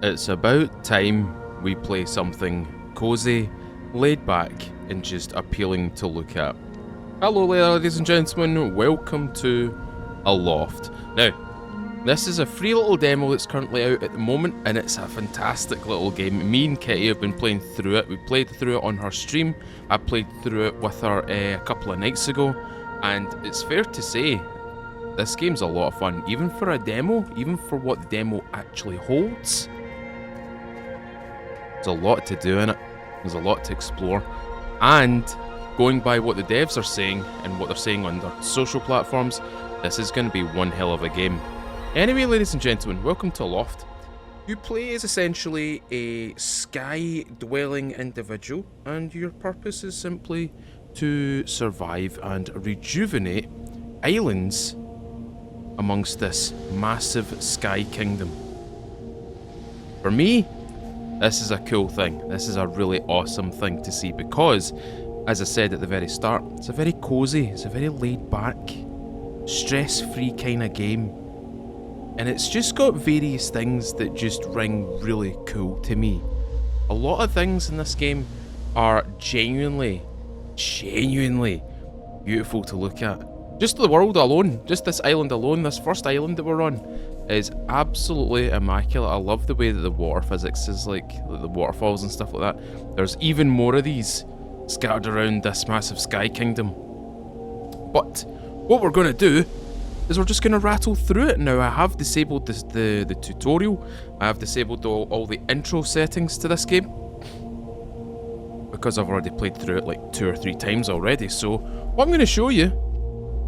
It's about time we play something cozy, laid back, and just appealing to look at. Hello there, ladies and gentlemen, welcome to Aloft. Now, this is a free little demo that's currently out at the moment, and it's a fantastic little game. Me and Kitty have been playing through it. We played through it on her stream. I played through it with her a couple of nights ago, and it's fair to say, this game's a lot of fun, even for a demo, even for what the demo actually holds. There's a lot to do in it, there's a lot to explore, and going by what the devs are saying and what they're saying on their social platforms, this is going to be one hell of a game. Anyway, ladies and gentlemen, welcome to Loft. You play as essentially a sky-dwelling individual, and your purpose is simply to survive and rejuvenate islands amongst this massive sky kingdom. For me, this is a cool thing. This is a really awesome thing to see because, as I said at the very start, it's a very cozy, it's a very laid back, stress-free kind of game. And it's just got various things that just ring really cool to me. A lot of things in this game are genuinely beautiful to look at. Just the world alone, just this island alone, this first island that we're on, is absolutely immaculate. I love the way that the water physics is like the waterfalls and stuff like that. There's even more of these scattered around this massive sky kingdom. But what we're going to do is we're just going to rattle through it. Now, I have disabled the tutorial. I have disabled all the intro settings to this game because I've already played through it like 2 or 3 times already. So what I'm going to show you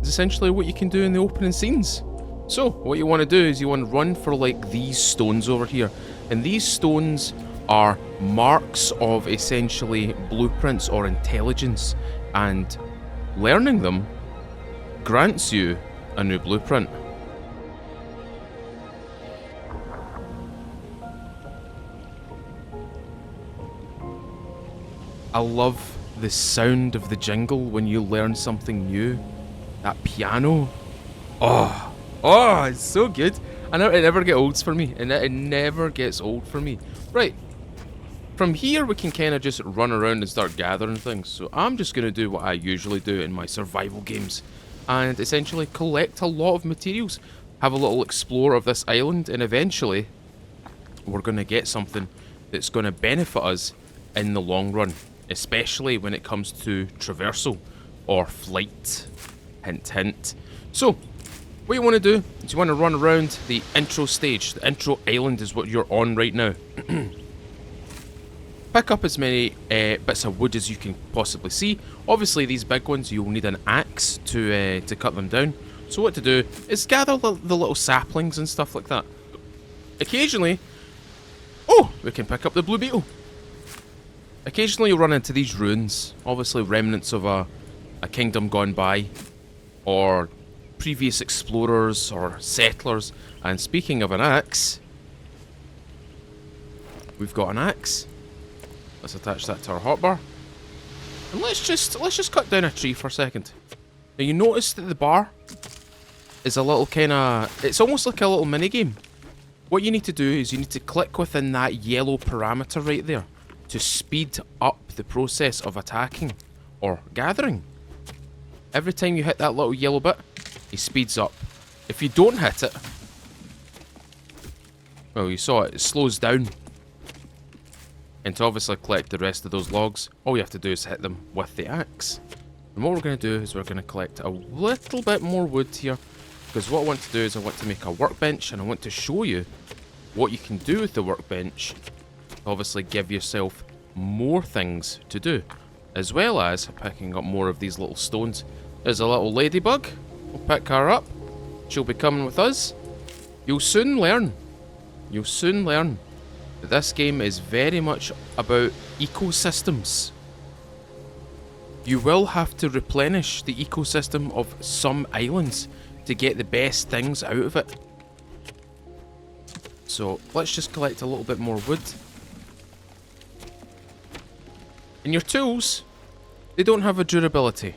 is essentially what you can do in the opening scenes. So what you want to do is you want to run for like these stones over here, and these stones are marks of essentially blueprints or intelligence, and learning them grants you a new blueprint. I love the sound of the jingle when you learn something new. That piano. Oh, it's so good. It never gets old for me. It never gets old for me. Right. From here, we can kind of just run around and start gathering things. So I'm just going to do what I usually do in my survival games. And essentially collect a lot of materials. Have a little explore of this island. And eventually, we're going to get something that's going to benefit us in the long run. Especially when it comes to traversal or flight. Hint, hint. So, what you want to do is you want to run around the intro stage. The intro island is what you're on right now. Pick up as many bits of wood as you can possibly see. Obviously, these big ones, you'll need an axe to cut them down. So what to do is gather the little saplings and stuff like that. Occasionally, we can pick up the blue beetle. Occasionally, you'll run into these ruins. Obviously, remnants of a kingdom gone by, or previous explorers or settlers. And speaking of an axe, we've got an axe. Let's attach that to our hotbar, and let's just cut down a tree for a second. Now you notice that the bar is a little it's almost like a little mini game. What you need to do is you need to click within that yellow parameter right there to speed up the process of attacking or gathering. Every time you hit that little yellow bit, it speeds up. If you don't hit it, well, you saw it slows down. And to obviously collect the rest of those logs, all you have to do is hit them with the axe. And what we're going to do is we're going to collect a little bit more wood here, because what I want to do is I want to make a workbench, and I want to show you what you can do with the workbench. Obviously give yourself more things to do, as well as picking up more of these little stones. There's a little ladybug. We'll pick her up. She'll be coming with us. You'll soon learn that this game is very much about ecosystems. You will have to replenish the ecosystem of some islands to get the best things out of it. So let's just collect a little bit more wood. And your tools, they don't have a durability.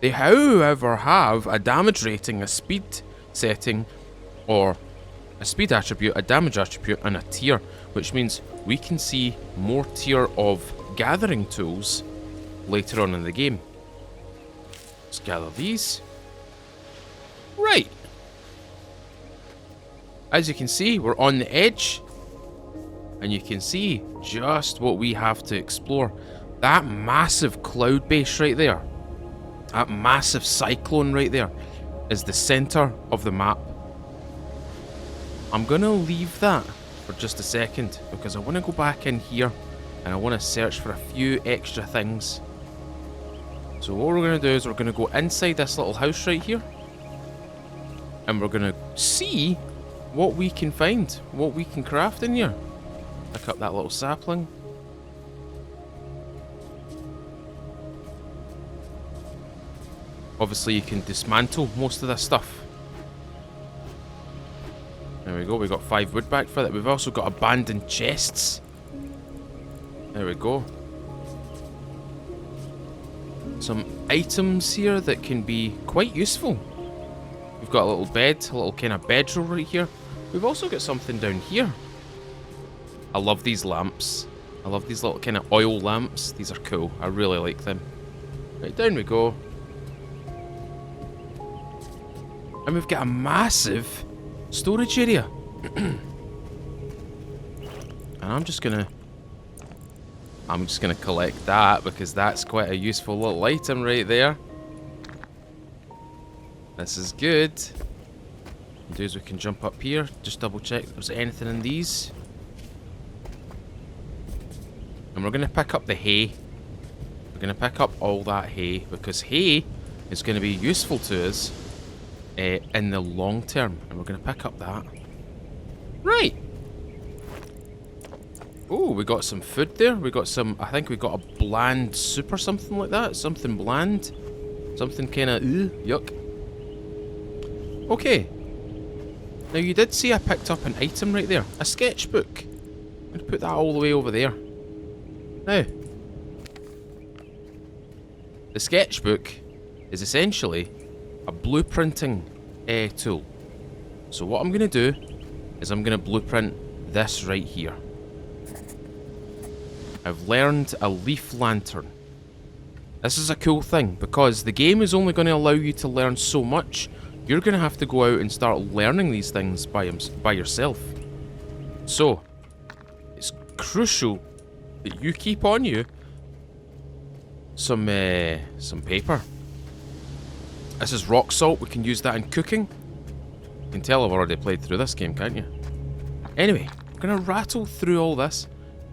They however have a damage rating, a speed setting, or a speed attribute, a damage attribute, and a tier, which means we can see more tier of gathering tools later on in the game. Let's gather these. Right. As you can see, we're on the edge, and you can see just what we have to explore. That massive cloud base right there, that massive cyclone right there, is the center of the map. I'm gonna leave that for just a second because I want to go back in here and I want to search for a few extra things. So what we're gonna do is we're gonna go inside this little house right here, and we're gonna see what we can find, what we can craft in here. Pick up that little sapling. Obviously you can dismantle most of this stuff. There we go, we got 5 wood back for that. We've also got abandoned chests. There we go. Some items here that can be quite useful. We've got a little bed, a little kind of bedroll right here. We've also got something down here. I love these lamps. I love these little kind of oil lamps. These are cool. I really like them. Right, down we go. And we've got a massive storage area. And I'm just gonna collect that because that's quite a useful little item right there. This is good. What we do is we can jump up here, just double check if there's anything in these. And we're gonna pick up the hay. We're gonna pick up all that hay because hay is gonna be useful to us in the long term. And we're gonna pick up that. Right. Oh, we got some food there. We got some, I think we got a bland soup or something like that. Something bland. Something kind of, yuck. Okay. Now you did see I picked up an item right there. A sketchbook. I'm going to put that all the way over there. Now. The sketchbook is essentially a blueprinting tool. So what I'm going to do is I'm going to blueprint this right here. I've learned a leaf lantern. This is a cool thing because the game is only going to allow you to learn so much. You're going to have to go out and start learning these things by yourself. So, it's crucial that you keep on you some paper. This is rock salt. We can use that in cooking. You can tell I've already played through this game, can't you? Anyway, I'm going to rattle through all this.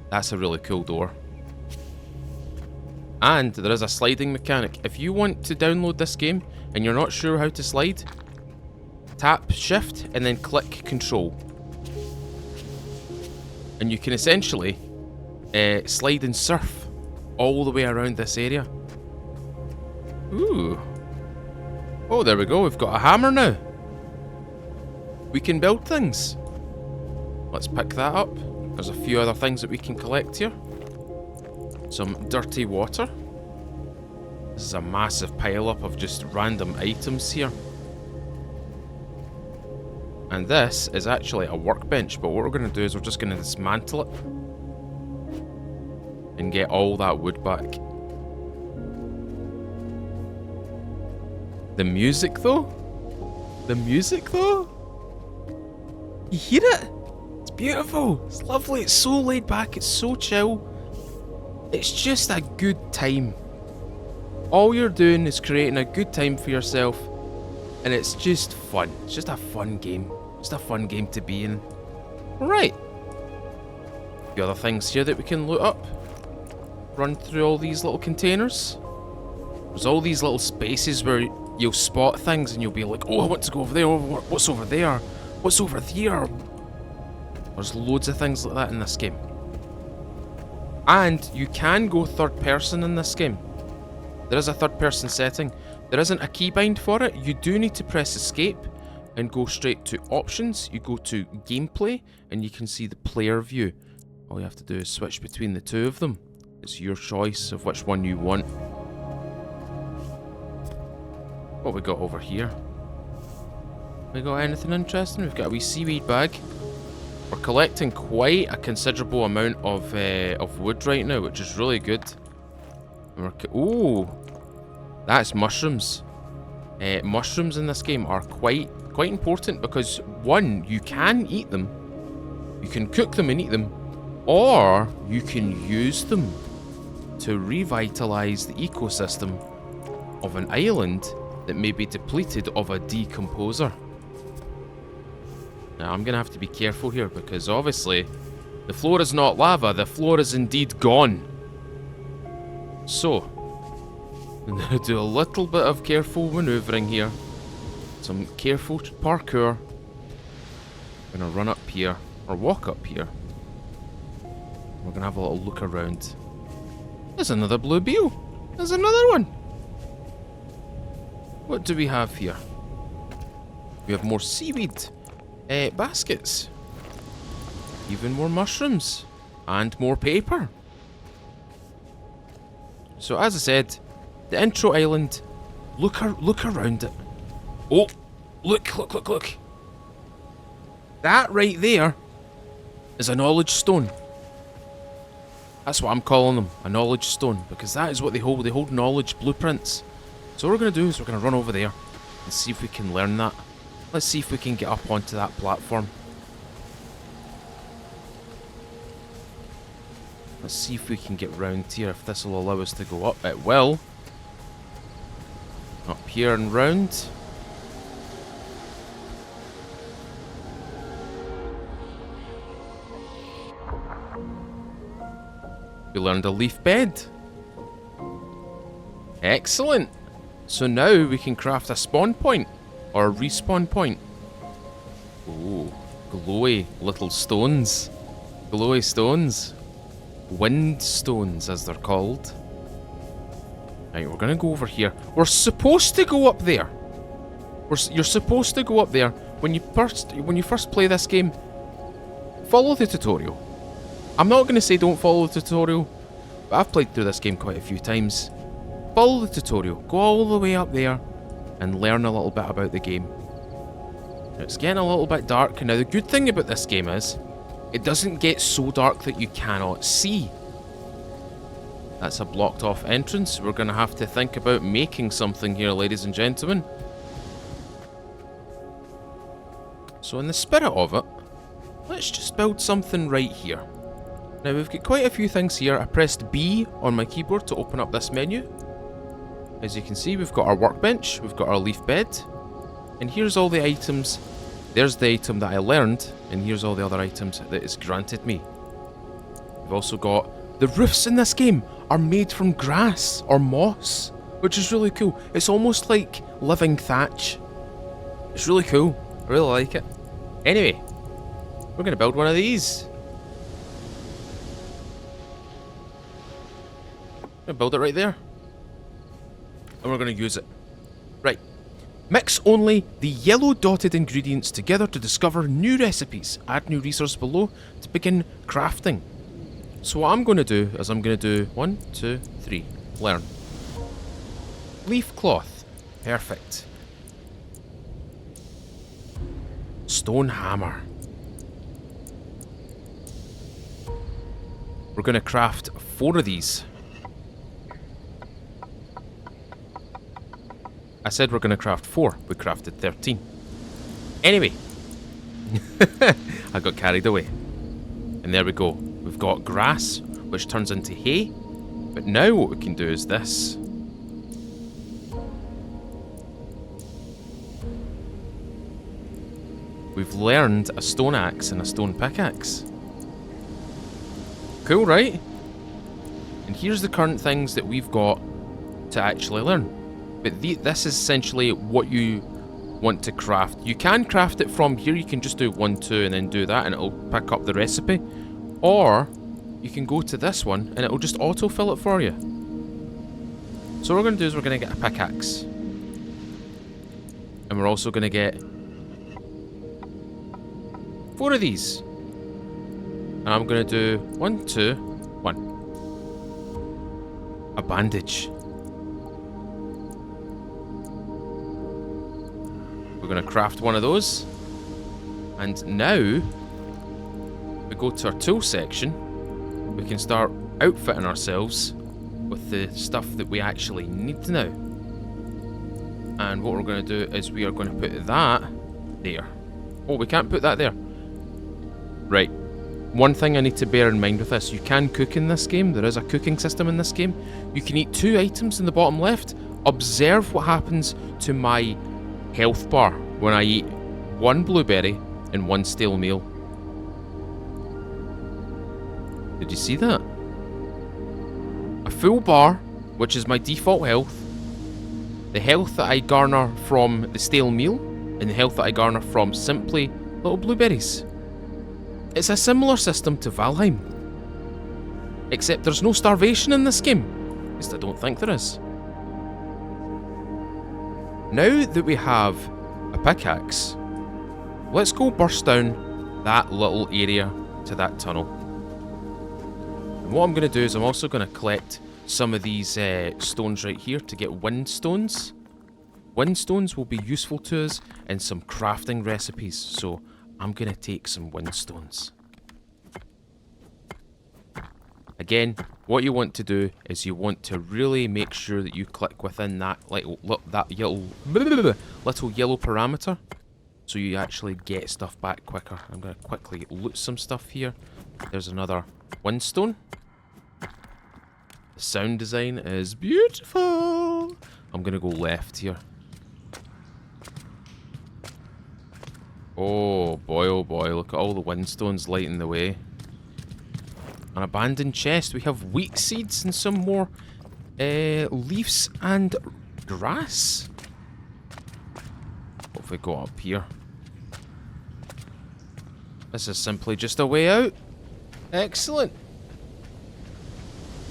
That's a really cool door. And there is a sliding mechanic. If you want to download this game and you're not sure how to slide, tap shift and then click control. And you can essentially slide and surf all the way around this area. Ooh. Oh, there we go. We've got a hammer now. We can build things. Let's pick that up. There's a few other things that we can collect here. Some dirty water. This is a massive pile up of just random items here. And this is actually a workbench, but what we're going to do is we're just going to dismantle it and get all that wood back. The music though? The music though? You hear it? It's beautiful. It's lovely. It's so laid back. It's so chill. It's just a good time. All you're doing is creating a good time for yourself, and it's just fun. It's just a fun game. Just a fun game to be in. Right. A few other things here that we can loot up. Run through all these little containers. There's all these little spaces where you'll spot things and you'll be like, oh, I want to go over there. Oh, what's over there? What's over there? There's loads of things like that in this game. And you can go third person in this game. There is a third person setting. There isn't a keybind for it. You do need to press escape and go straight to options. You go to gameplay and you can see the player view. All you have to do is switch between the two of them. It's your choice of which one you want. What we got over here? We got anything interesting? We've got a wee seaweed bag. We're collecting quite a considerable amount of wood right now, which is really good. Ooh, that's mushrooms. Mushrooms in this game are quite important because, one, you can eat them, you can cook them and eat them, or you can use them to revitalize the ecosystem of an island that may be depleted of a decomposer. Now, I'm going to have to be careful here because obviously the floor is not lava, the floor is indeed gone. So, I'm going to do a little bit of careful maneuvering here. Some careful parkour. I'm going to run up here, or walk up here. We're going to have a little look around. There's another blue beel. There's another one. What do we have here? We have more seaweed baskets. Even more mushrooms. And more paper. So as I said, the intro island, look around it. Oh, look. That right there is a knowledge stone. That's what I'm calling them, a knowledge stone, because that is what they hold. They hold knowledge blueprints. So what we're going to do is we're going to run over there and see if we can learn that. Let's see if we can get up onto that platform. Let's see if we can get round here, if this will allow us to go up. It will. Up here and round. We learned a leaf bed. Excellent. So now we can craft a spawn point. Or a respawn point. Ooh, glowy little stones. Glowy stones. Wind stones, as they're called. Right, we're gonna go over here. We're supposed to go up there. You're supposed to go up there when you first play this game. Follow the tutorial. I'm not gonna say don't follow the tutorial, but I've played through this game quite a few times. Follow the tutorial. Go all the way up there and learn a little bit about the game. It's getting a little bit dark. Now the good thing about this game is it doesn't get so dark that you cannot see. That's a blocked off entrance. We're going to have to think about making something here, ladies and gentlemen. So in the spirit of it, let's just build something right here. Now we've got quite a few things here. I pressed B on my keyboard to open up this menu. As you can see, we've got our workbench, we've got our leaf bed, and here's all the items. There's the item that I learned, and here's all the other items that is granted me. We've also got the roofs in this game are made from grass or moss, which is really cool. It's almost like living thatch. It's really cool. I really like it. Anyway, we're going to build one of these. I'm going to build it right there. And we're going to use it. Right. Mix only the yellow dotted ingredients together to discover new recipes. Add new resource below to begin crafting. So what I'm going to do is I'm going to do 1, 2, 3. Learn. Leaf cloth. Perfect. Stone hammer. We're going to craft 4 of these. I said we're going to craft 4. We crafted 13. Anyway. I got carried away. And there we go. We've got grass, which turns into hay. But now what we can do is this. We've learned a stone axe and a stone pickaxe. Cool, right? And here's the current things that we've got to actually learn. But this is essentially what you want to craft. You can craft it from here. You can just do 1, 2 and then do that and it'll pick up the recipe. Or you can go to this one and it'll just autofill it for you. So what we're going to do is we're going to get a pickaxe. And we're also going to get 4 of these. And I'm going to do 1, 2, 1. A bandage. We're going to craft one of those. And now, we go to our tool section. We can start outfitting ourselves with the stuff that we actually need now. And what we're going to do is we are going to put that there. Oh, we can't put that there. Right. One thing I need to bear in mind with this, you can cook in this game. There is a cooking system in this game. You can eat 2 items in the bottom left. Observe what happens to my health bar when I eat 1 blueberry and 1 stale meal. Did you see that? A full bar, which is my default health, the health that I garner from the stale meal, and the health that I garner from simply little blueberries. It's a similar system to Valheim, except there's no starvation in this game. At least I don't think there is. Now that we have a pickaxe, let's go burst down that little area to that tunnel. And what I'm going to do is I'm also going to collect some of these stones right here to get wind stones. Wind stones will be useful to us in some crafting recipes, so I'm going to take some wind stones. Again, what you want to do is you want to really make sure that you click within that little yellow parameter, so you actually get stuff back quicker. I'm going to quickly loot some stuff here. There's another windstone. The sound design is beautiful. I'm going to go left here. Oh boy, look at all the windstones lighting the way. An abandoned chest. We have wheat seeds and some more leaves and grass. What have we got up here? This is simply just a way out. Excellent.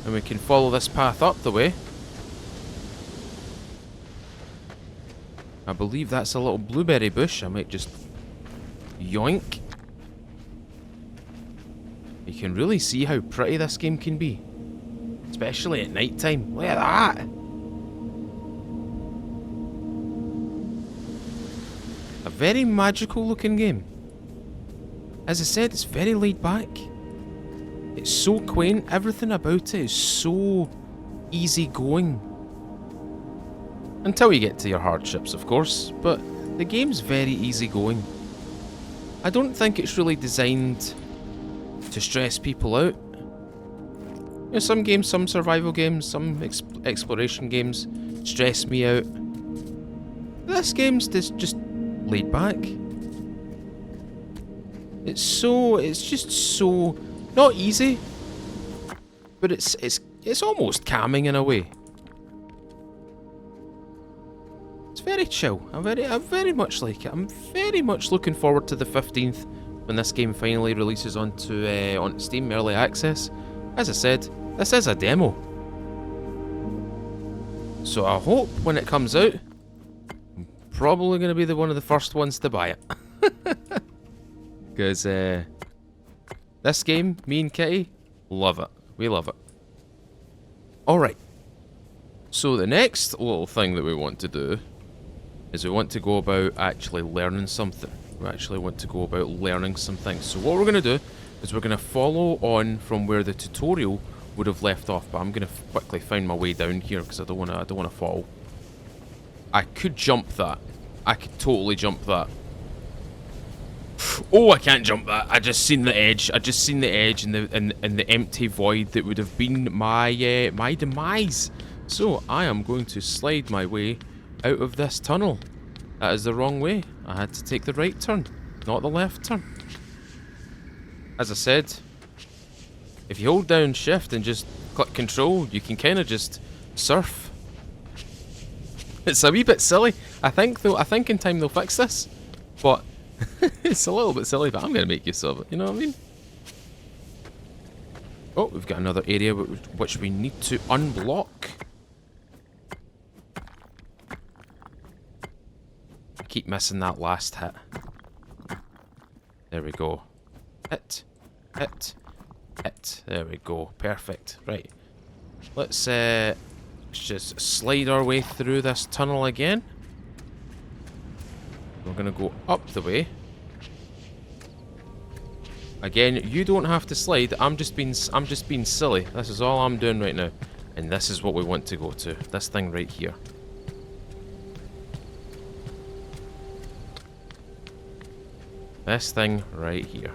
And we can follow this path up the way. I believe that's a little blueberry bush. I might just yoink. You can really see how pretty this game can be, especially at night time. Look at that. A very magical looking game. As I said, it's very laid back. It's so quaint. Everything about it is so easy going. Until you get to your hardships, of course, but the game's very easy going. I don't think it's really designed to stress people out. You know, some games, some survival games, some exploration games stress me out. This game's just laid back. It's just so not easy, but it's almost calming in a way. It's very chill. I very much like it. I'm very much looking forward to the 15th when this game finally releases onto Steam Early Access. As I said, this is a demo, so I hope when it comes out, I'm probably going to be one of the first ones to buy it. Because this game, me and Kitty, love it. We love it. Alright. So the next little thing that we want to do is we want to go about actually learning something. We actually want to go about learning some things. So what we're going to do is we're going to follow on from where the tutorial would have left off. But I'm going to quickly find my way down here because I don't want to fall. I could jump that. I could totally jump that. Oh, I can't jump that. I just seen the edge. I just seen the edge in the empty void that would have been my my demise. So I am going to slide my way out of this tunnel. That is the wrong way. I had to take the right turn, not the left turn. As I said, if you hold down shift and just click control, you can kind of just surf. It's a wee bit silly. I think in time they'll fix this, but it's a little bit silly, but I'm going to make use of it, you know what I mean? Oh, we've got another area which we need to unblock. I keep missing that last hit. There we go. Hit. There we go. Perfect. Right. Let's just slide our way through this tunnel again. We're going to go up the way. Again, you don't have to slide. I'm just being silly. This is all I'm doing right now. And this is what we want to go to. This thing right here. This thing right here.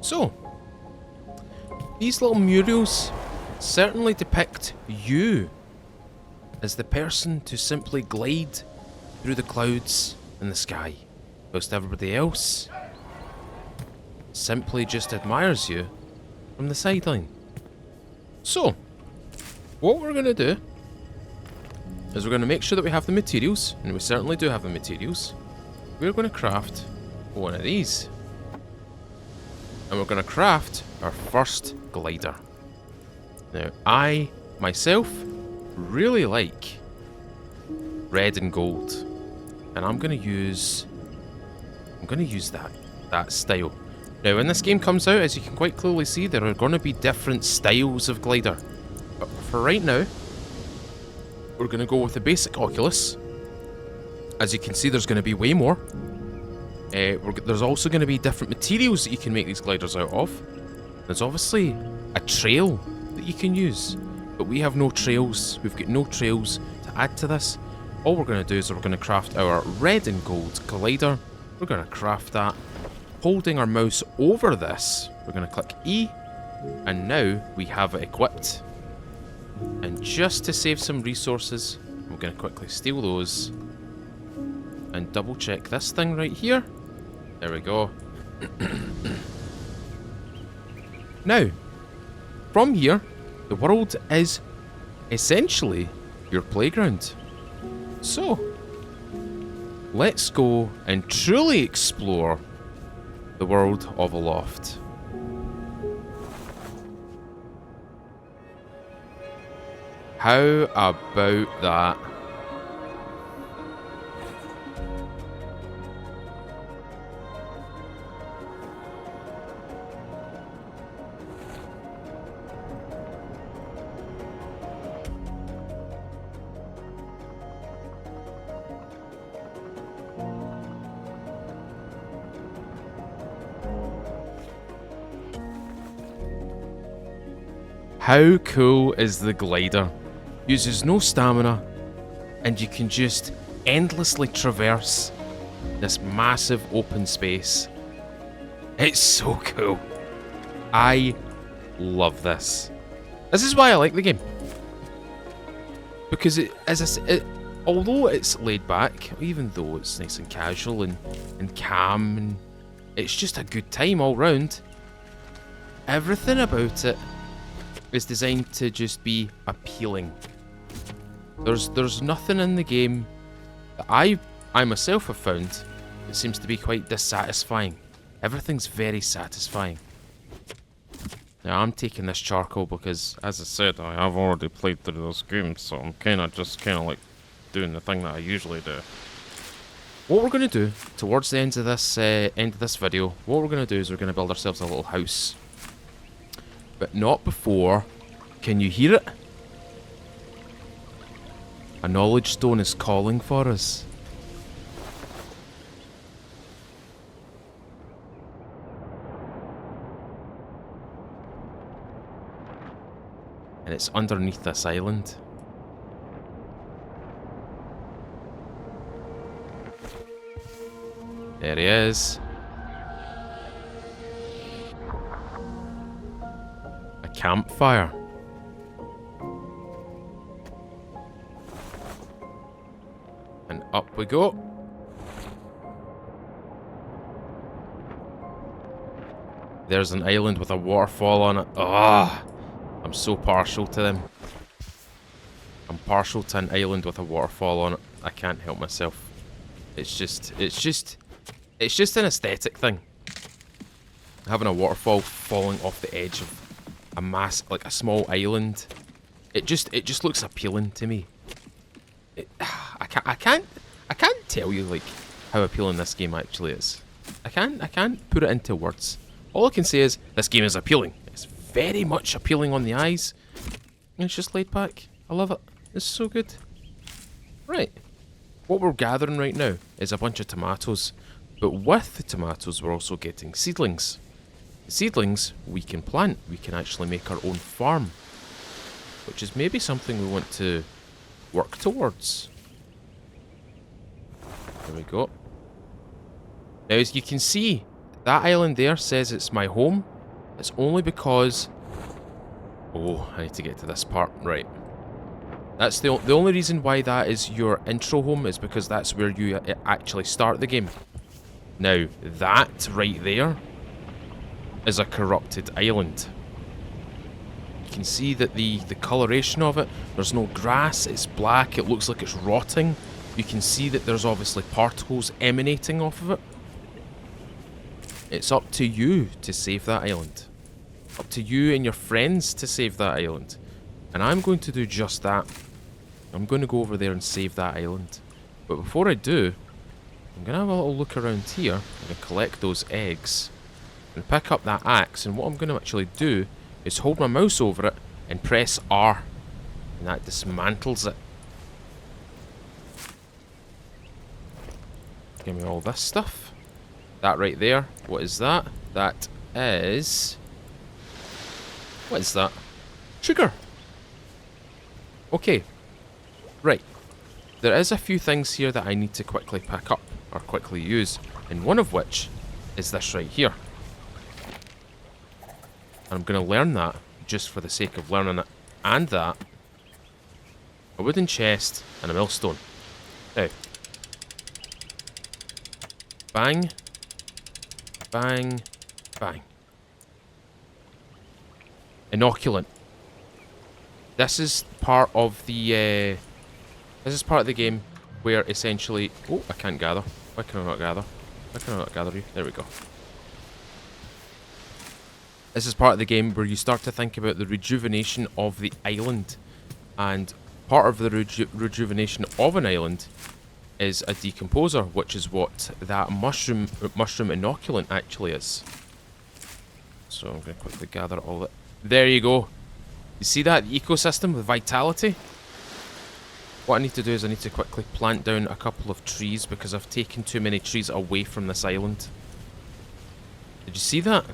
So, these little murals certainly depict you as the person to simply glide through the clouds in the sky, whilst everybody else simply just admires you from the sideline. So, what we're going to do is we're going to make sure that we have the materials, and we certainly do have the materials. We're going to craft one of these. And we're going to craft our first glider. Now, I, myself, really like red and gold. And I'm going to use that style. Now, when this game comes out, as you can quite clearly see, there are going to be different styles of glider. But for right now, we're going to go with the basic Oculus. As you can see, there's going to be way more. There's also going to be different materials that you can make these gliders out of. There's obviously a trail that you can use, but we have no trails. We've got no trails to add to this. All we're going to do is we're going to craft our red and gold glider. We're going to craft that. Holding our mouse over this, we're going to click E, and now we have it equipped. And just to save some resources, we're going to quickly steal those and double check this thing right here. There we go. Now, from here, the world is essentially your playground. So, let's go and truly explore the world of Aloft. How about that? How cool is the glider? Uses no stamina, and you can just endlessly traverse this massive open space. It's so cool. I love this. This is why I like the game. Because although it's laid back, even though it's nice and casual and calm, and it's just a good time all round, everything about it is designed to just be appealing. There's nothing in the game that I myself have found that seems to be quite dissatisfying. Everything's very satisfying. Now I'm taking this charcoal because, as I said, I have already played through those games, so I'm kind of like doing the thing that I usually do. What we're going to do towards the end of this video, what we're going to do is we're going to build ourselves a little house. But not before. Can you hear it? A knowledge stone is calling for us. And it's underneath this island. There he is. Campfire. And up we go. There's an island with a waterfall on it. Ah, I'm so partial to them. I'm partial to an island with a waterfall on it. I can't help myself. It's just an aesthetic thing. Having a waterfall falling off the edge of like a small island, it just looks appealing to me. I can't tell you like how appealing this game actually is. I can't put it into words. All I can say is this game is appealing. It's very much appealing on the eyes. And it's just laid back. I love it. It's so good. Right. What we're gathering right now is a bunch of tomatoes. But with the tomatoes, we're also getting seedlings. The seedlings we can plant. We can actually make our own farm. Which is maybe something we want to work towards. There we go. Now, as you can see, that island there says it's my home. It's only because... Oh, I need to get to this part. Right. That's the only reason why that is your intro home is because that's where you actually start the game. Now, that right there is a corrupted island. You can see that the coloration of it, there's no grass, it's black, it looks like it's rotting. You can see that there's obviously particles emanating off of it. It's up to you to save that island. Up to you and your friends to save that island. And I'm going to do just that. I'm going to go over there and save that island. But before I do, I'm going to have a little look around here. I'm going to collect those eggs and pick up that axe. And what I'm going to actually do is hold my mouse over it and press R. And that dismantles it. Give me all this stuff. That right there. What is that? That is... What is that? Sugar. Okay. Right. There is a few things here that I need to quickly pick up or quickly use. And one of which is this right here. And I'm going to learn that just for the sake of learning it. And that. A wooden chest and a millstone. Now. Bang. Bang. Bang. Inoculant. This is part of the game where essentially... Oh, I can't gather. Why can I not gather? Why can I not gather you? There we go. This is part of the game where you start to think about the rejuvenation of the island. And part of the rejuvenation of an island is a decomposer, which is what that mushroom inoculant actually is. So I'm going to quickly gather all that. There you go. You see that ecosystem with vitality? What I need to do is I need to quickly plant down a couple of trees because I've taken too many trees away from this island. Did you see that?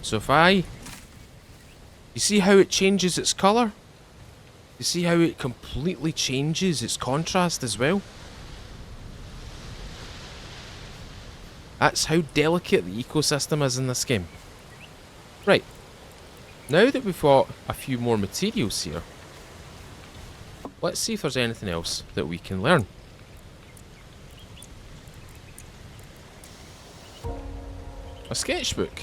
So if you see how it changes its colour? You see how it completely changes its contrast as well? That's how delicate the ecosystem is in this game. Right. Now that we've got a few more materials here, let's see if there's anything else that we can learn. A sketchbook.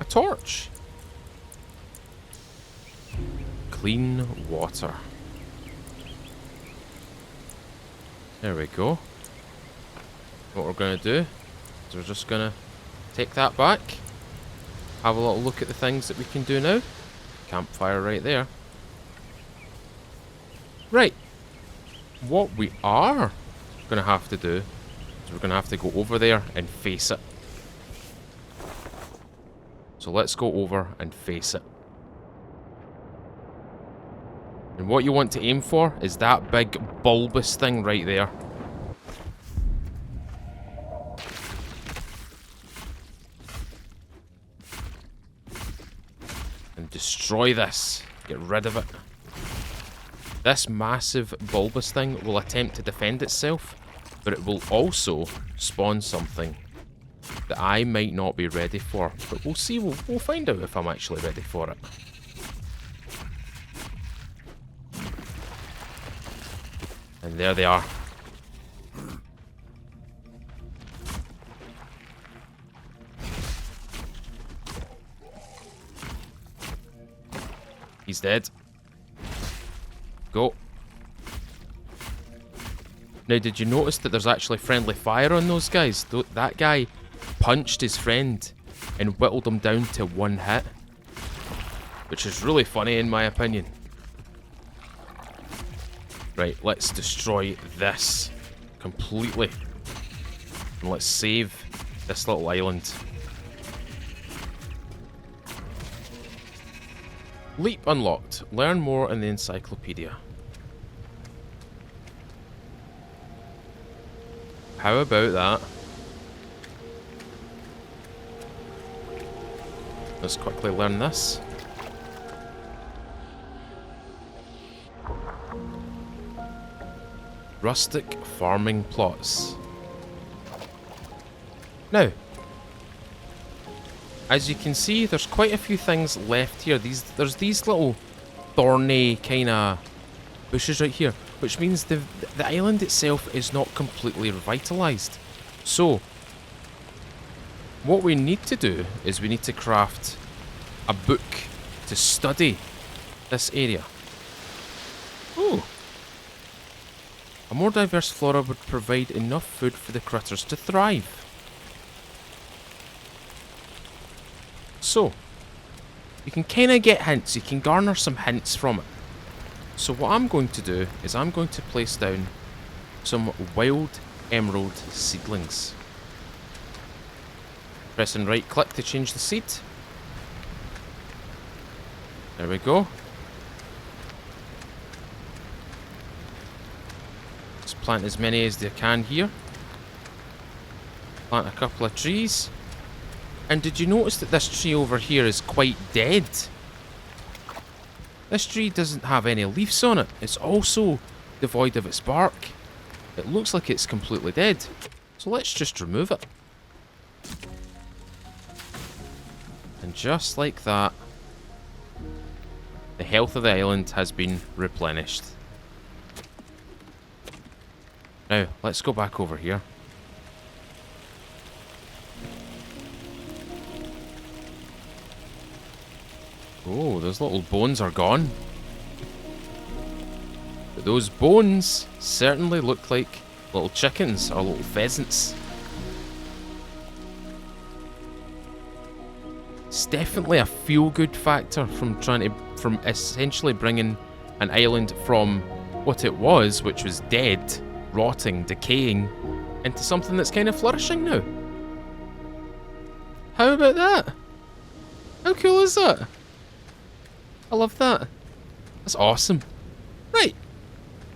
A torch. Clean water. There we go. What we're going to do is we're just going to take that back. Have a little look at the things that we can do now. Campfire right there. Right. What we are going to have to do is we're going to have to go over there and face it. So let's go over and face it. And what you want to aim for is that big bulbous thing right there. And destroy this. Get rid of it. This massive bulbous thing will attempt to defend itself, but it will also spawn something that I might not be ready for. But we'll see, we'll find out if I'm actually ready for it. And there they are. He's dead. Go. Now, did you notice that there's actually friendly fire on those guys? That guy punched his friend and whittled him down to 1 hit. Which is really funny in my opinion. Right, let's destroy this completely. And let's save this little island. Leap unlocked. Learn more in the encyclopedia. How about that? Let's quickly learn this. Rustic farming plots. Now, as you can see, there's quite a few things left here. There's these little thorny kind of bushes right here, which means the island itself is not completely revitalized. So, what we need to do is we need to craft a book to study this area. Ooh. A more diverse flora would provide enough food for the critters to thrive. So, you can kind of get hints, you can garner some hints from it. So what I'm going to do is I'm going to place down some wild emerald seedlings. Pressing right click to change the seed. There we go. Let's plant as many as they can here. Plant a couple of trees. And did you notice that this tree over here is quite dead? This tree doesn't have any leaves on it. It's also devoid of its bark. It looks like it's completely dead. So let's just remove it. And just like that, the health of the island has been replenished. Now, let's go back over here. Oh, those little bones are gone. But those bones certainly look like little chickens or little pheasants. It's definitely a feel-good factor from essentially bringing an island from what it was, which was dead, rotting, decaying, into something that's kind of flourishing now. How about that? How cool is that? I love that. That's awesome. Right.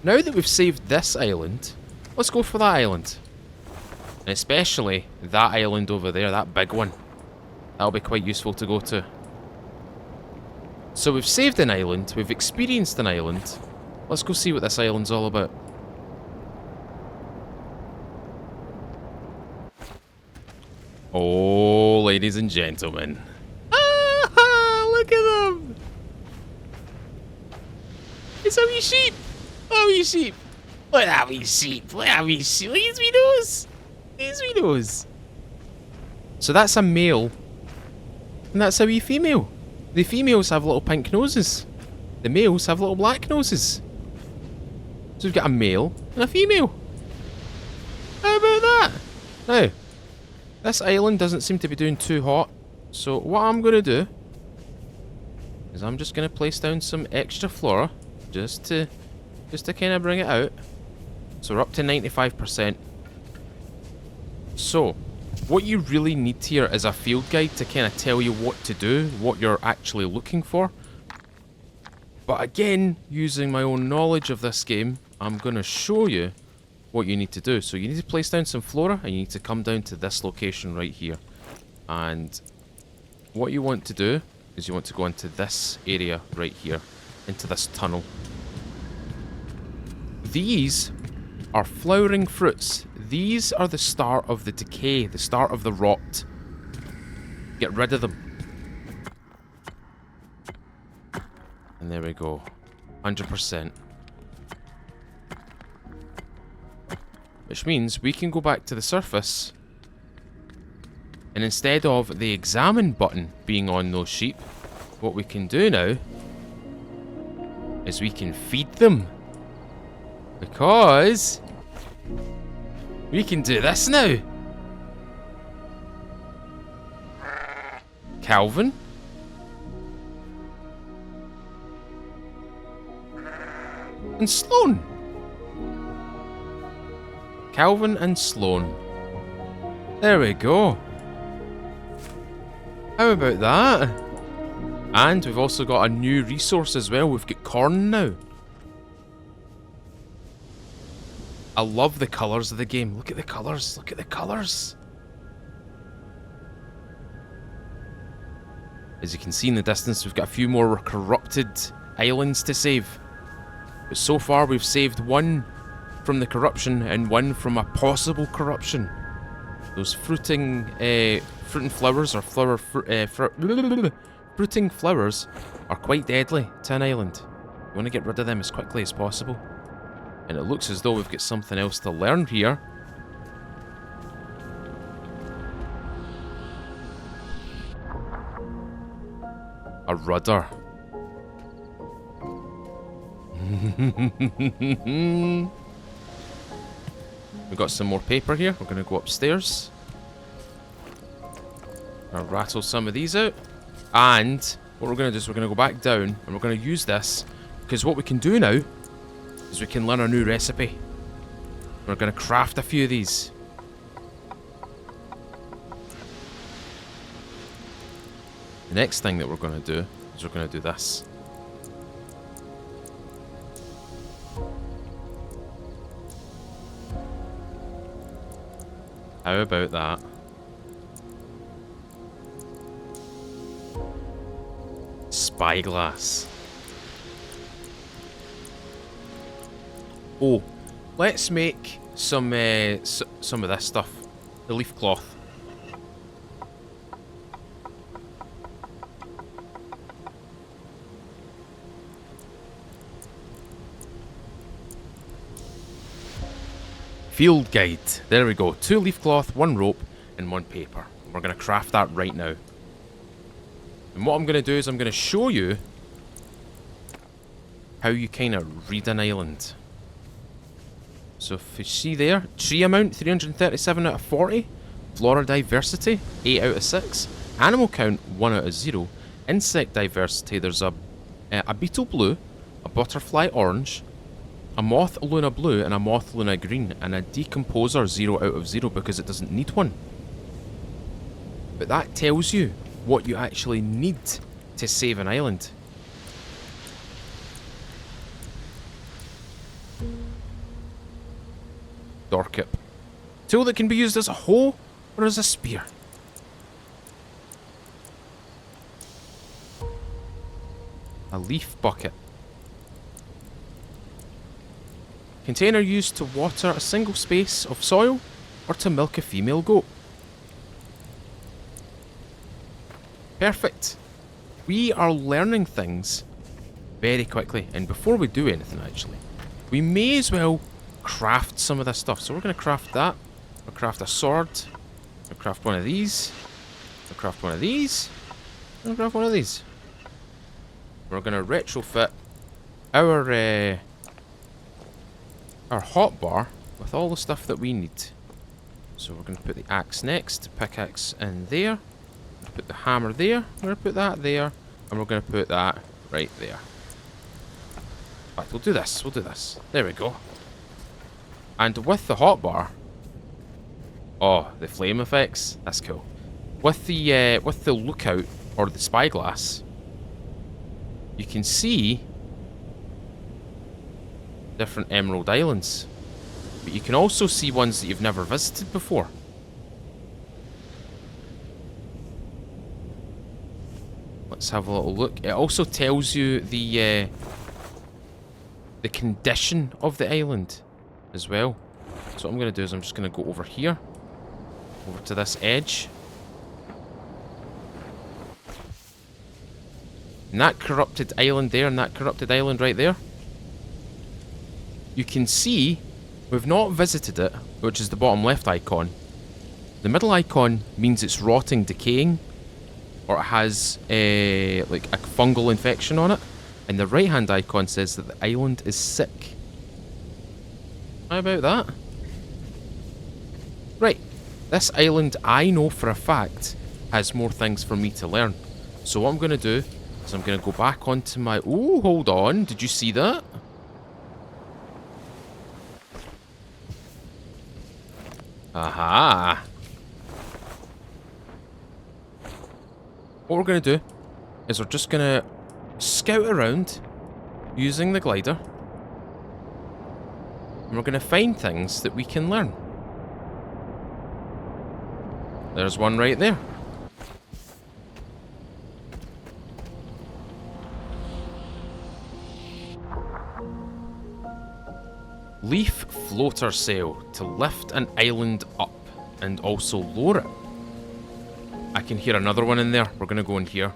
Now that we've saved this island, let's go for that island. And especially that island over there, that big one. That'll be quite useful to go to. So we've saved an island, we've experienced an island. Let's go see what this island's all about. Oh, ladies and gentlemen. Ah, look at them. It's a wee sheep! Oh, wee sheep! Look at that wee sheep! Look at that wee sheep! Look at his wee nose! His wee nose! So that's a male, and that's a wee female. The females have little pink noses. The males have little black noses. So we've got a male and a female. How about that? Now, this island doesn't seem to be doing too hot, so what I'm going to do is I'm just going to place down some extra flora. Just to kind of bring it out. So we're up to 95%. So, what you really need here is a field guide to kind of tell you what to do, what you're actually looking for. But again, using my own knowledge of this game, I'm going to show you what you need to do. So you need to place down some flora, and you need to come down to this location right here. And what you want to do is you want to go into this area right here, into this tunnel. These are flowering fruits. These are the start of the decay, the start of the rot. Get rid of them. And there we go. 100%. Which means we can go back to the surface, and instead of the examine button being on those sheep, what we can do now is we can feed them. Because we can do this now. Calvin. And Sloan. Calvin and Sloan. There we go. How about that? And we've also got a new resource as well. We've got corn now. I love the colours of the game. Look at the colours. Look at the colours. As you can see in the distance, we've got a few more corrupted islands to save. But so far, we've saved one from the corruption and one from a possible corruption. Those fruiting flowers or fruiting flowers are quite deadly to an island. You want to get rid of them as quickly as possible. And it looks as though we've got something else to learn here. A rudder. We've got some more paper here. We're going to go upstairs. I'll rattle some of these out. And what we're going to do is we're going to go back down and we're going to use this. Because what we can do now is we can learn a new recipe. We're going to craft a few of these. The next thing that we're going to do is we're going to do this. How about that? Spyglass. Oh, let's make some of this stuff. The leaf cloth. Field guide. There we go. 2 leaf cloth, 1 rope, and 1 paper. We're going to craft that right now. And what I'm going to do is I'm going to show you how you kind of read an island. So if you see there, tree amount 337 out of 40, flora diversity 8 out of 6, animal count 1 out of 0, insect diversity there's a beetle blue, a butterfly orange, a moth luna blue and a moth luna green, and a decomposer 0 out of 0 because it doesn't need one. But that tells you what you actually need to save an island. Dorkip. Tool that can be used as a hoe or as a spear. A leaf bucket. Container used to water a single space of soil or to milk a female goat. Perfect. We are learning things very quickly, and before we do anything actually, we may as well craft some of this stuff. So we're going to craft that. We'll craft a sword. We'll craft one of these. We'll craft one of these. And we'll craft one of these. We're going to retrofit our hotbar with all the stuff that we need. So we're going to put the axe next, pickaxe in there, put the hammer there, we're going to put that there, and we're going to put that right there. Right, we'll do this, there we go. And with the hotbar, oh, the flame effects, that's cool. With the lookout, or the spyglass, you can see different emerald islands, but you can also see ones that you've never visited before. Let's have a little look. It also tells you the condition of the island as well. So what I'm going to do is I'm just going to go over here, over to this edge. And that corrupted island there and that corrupted island right there, you can see we've not visited it, which is the bottom left icon. The middle icon means it's rotting, decaying, or it has like a fungal infection on it. And the right hand icon says that the island is sick. How about that? Right, this island I know for a fact has more things for me to learn. So what I'm going to do is I'm going to go back onto my... Ooh, hold on, did you see that? Aha! What we're going to do is we're just going to scout around using the glider. And we're going to find things that we can learn. There's one right there. Leaf floater sail to lift an island up and also lower it. I can hear another one in there. We're going to go in here.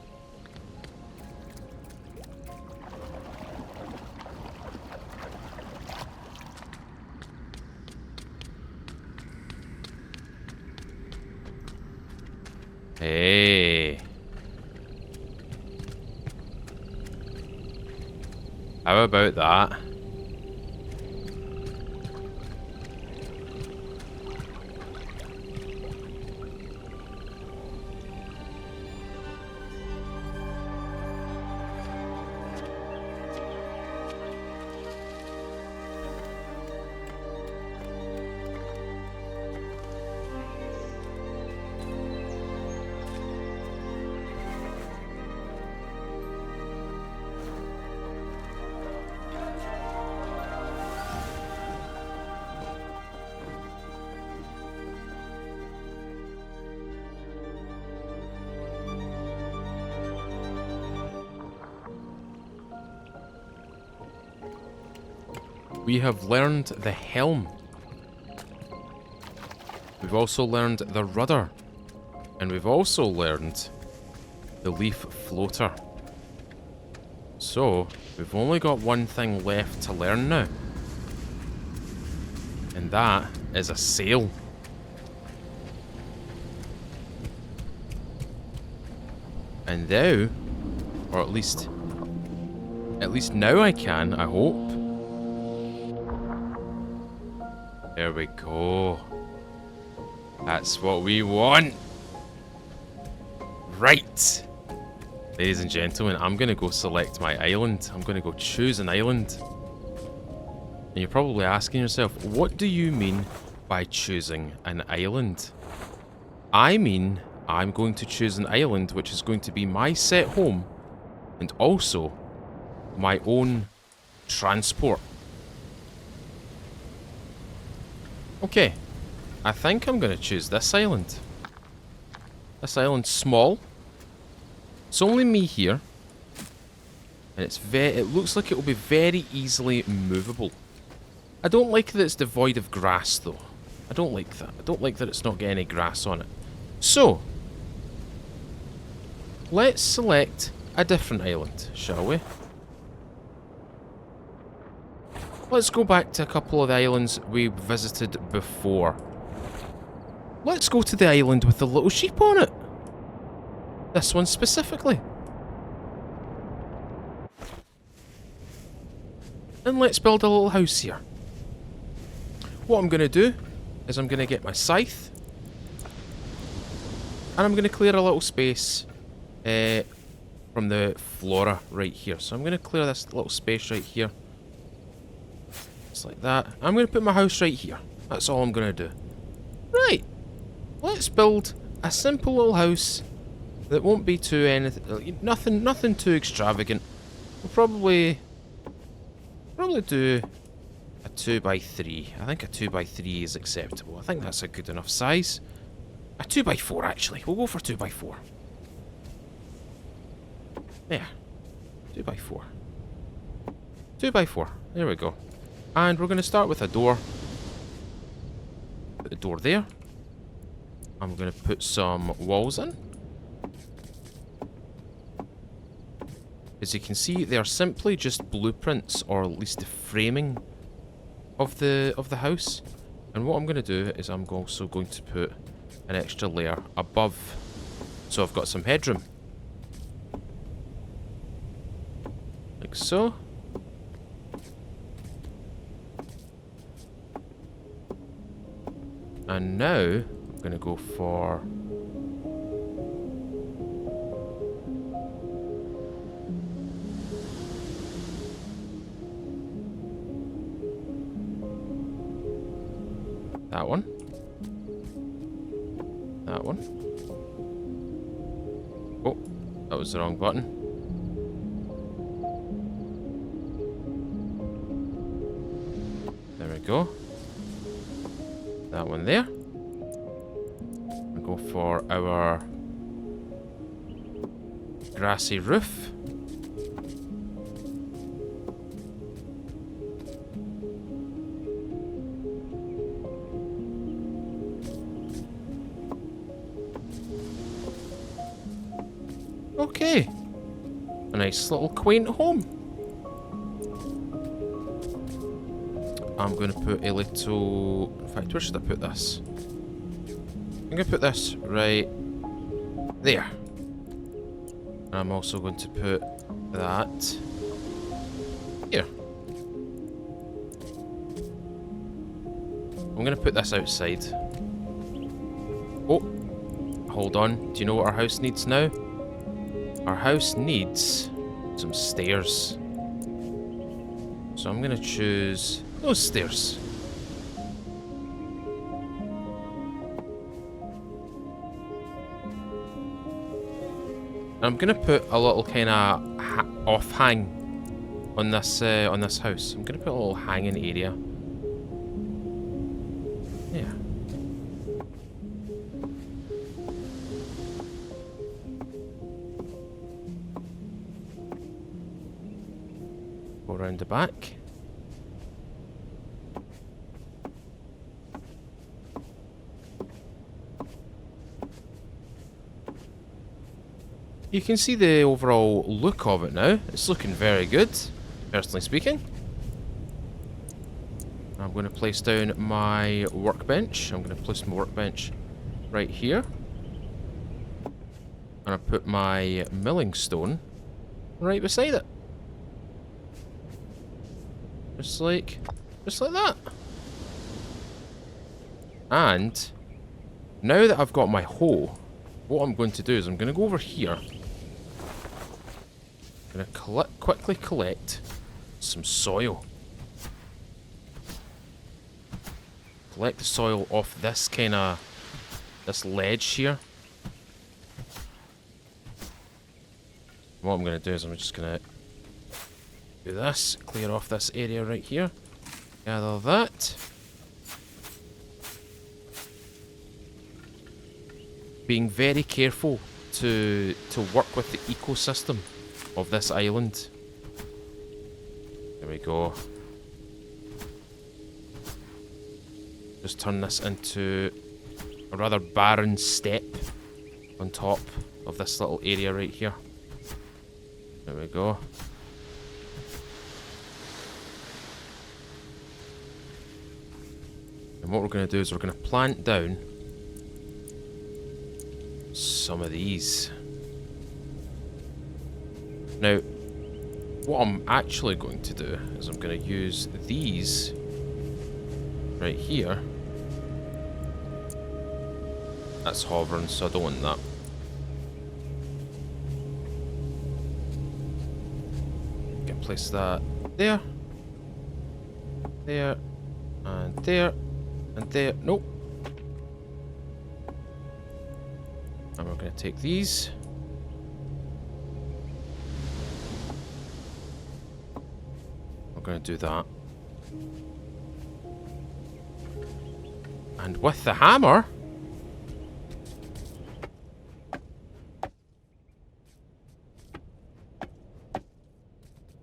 Hey. How about that? We have learned the helm. We've also learned the rudder. And we've also learned the leaf floater. So, we've only got one thing left to learn now. And that is a sail. And now, or at least now I can, I hope. There we go. That's what we want. Right. Ladies and gentlemen, I'm going to go select my island. I'm going to go choose an island. And you're probably asking yourself, what do you mean by choosing an island? I mean, I'm going to choose an island which is going to be my set home and also my own transport. Okay, I think I'm going to choose this island. This island's small. It's only me here. And it looks like it will be very easily movable. I don't like that it's devoid of grass though. I don't like that. I don't like that it's not got any grass on it. So, let's select a different island, shall we? Let's go back to a couple of the islands we visited before. Let's go to the island with the little sheep on it. This one specifically. And let's build a little house here. What I'm going to do is I'm going to get my scythe. And I'm going to clear a little space from the flora right here. So I'm going to clear this little space right here. Just like that. I'm going to put my house right here. That's all I'm going to do. Right. Let's build a simple little house that won't be too nothing too extravagant. We'll probably do a 2x3. I think a 2x3 is acceptable. I think that's a good enough size. A 2x4 actually. We'll go for 2x4. There. 2x4. 2x4. There we go. And we're going to start with a door. Put the door there. I'm going to put some walls in. As you can see, they are simply just blueprints, or at least the framing of the house. And what I'm going to do is I'm also going to put an extra layer above, so I've got some headroom. Like Like so. And now I'm going to go for that one. That one. Oh, that was the wrong button. There we go. That one there. We'll go for our grassy roof. Okay. A nice little quaint home. I'm going to put a little... In fact, where should I put this? I'm going to put this right there. And I'm also going to put that here. I'm going to put this outside. Oh, hold on. Do you know what our house needs now? Our house needs some stairs. So I'm going to choose those stairs. I'm going to put a little kind of off-hang on this house. I'm going to put a little hanging area. Yeah. Go around the back. You can see the overall look of it now. It's looking very good, personally speaking. I'm going to place down my workbench. I'm going to place my workbench right here. And I put my milling stone right beside it. Just like that. And now that I've got my hoe, what I'm going to do is I'm going to go over here. I'm going to quickly collect some soil. Collect the soil off this this ledge here. What I'm going to do is I'm just going to do this, clear off this area right here, gather that. Being very careful to work with the ecosystem of this island. There we go. Just turn this into a rather barren step on top of this little area right here. There we go. And what we're going to do is we're going to plant down some of these. Now, what I'm actually going to do is I'm going to use these right here. That's hovering, so I don't want that. Can place that there, there, and there, and there. Nope. And we're going to take these. We're going to do that. And with the hammer,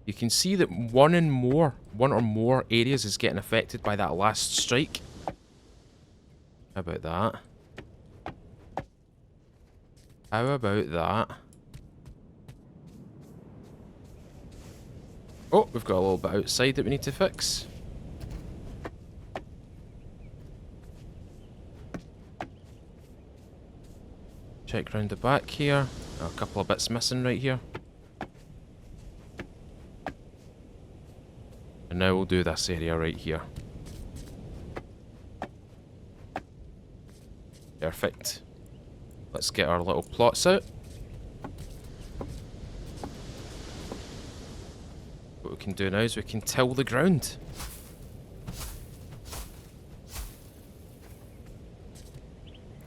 you can see that one or more areas is getting affected by that last strike. How about that? How about that? Oh, we've got a little bit outside that we need to fix. Check round the back here. A couple of bits missing right here. And now we'll do this area right here. Perfect. Let's get our little plots out. What we can do now is we can till the ground.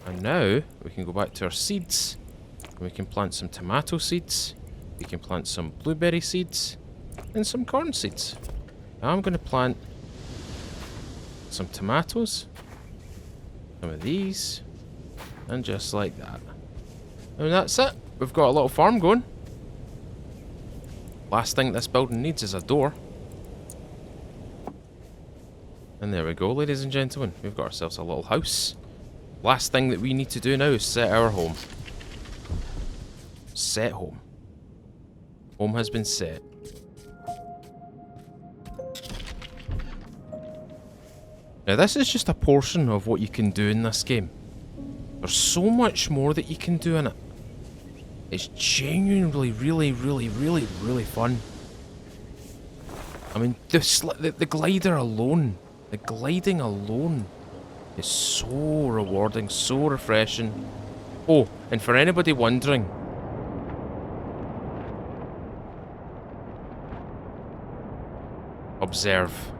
And now we can go back to our seeds. And we can plant some tomato seeds. We can plant some blueberry seeds. And some corn seeds. Now I'm going to plant some tomatoes. Some of these. And just like that. And that's it. We've got a little farm going. Last thing this building needs is a door. And there we go, ladies and gentlemen. We've got ourselves a little house. Last thing that we need to do now is set our home. Set home. Home has been set. Now this is just a portion of what you can do in this game. There's so much more that you can do in it. It's genuinely really fun. I mean, the glider alone, the gliding alone is so rewarding, so refreshing. Oh, and for anybody wondering, observe.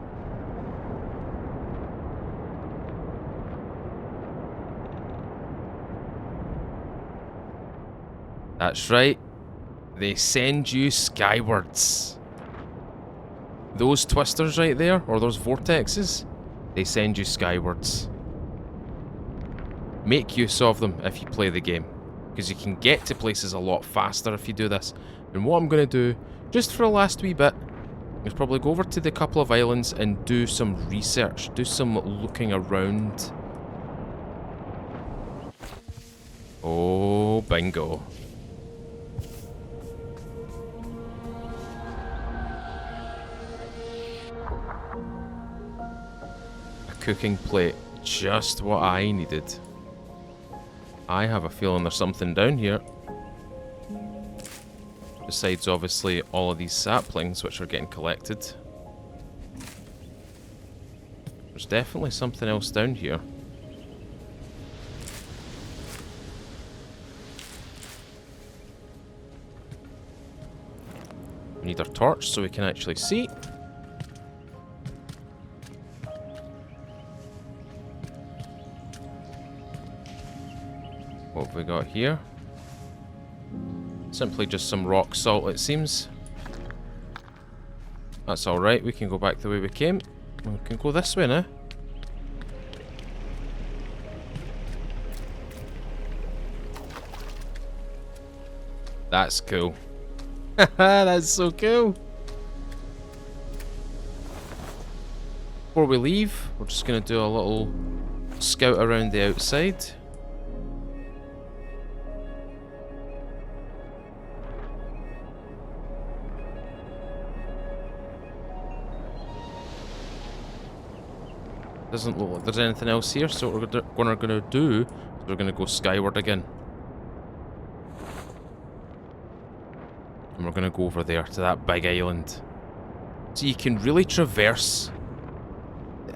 That's right. They send you skywards. Those twisters right there, or those vortexes, they send you skywards. Make use of them if you play the game, because you can get to places a lot faster if you do this. And what I'm going to do, just for the last wee bit, is probably go over to the couple of islands and do some research, do some looking around. Oh, bingo. Cooking plate, just what I needed. I have a feeling there's something down here. Besides, obviously, all of these saplings which are getting collected. There's definitely something else down here. We need our torch so we can actually see. What have we got here? Simply just some rock salt, it seems. That's alright, we can go back the way we came. We can go this way now. That's cool. That's so cool. Before we leave, we're just going to do a little scout around the outside. Doesn't look like there's anything else here, so what we're going to do is we're going to go skyward again. And we're going to go over there to that big island. So you can really traverse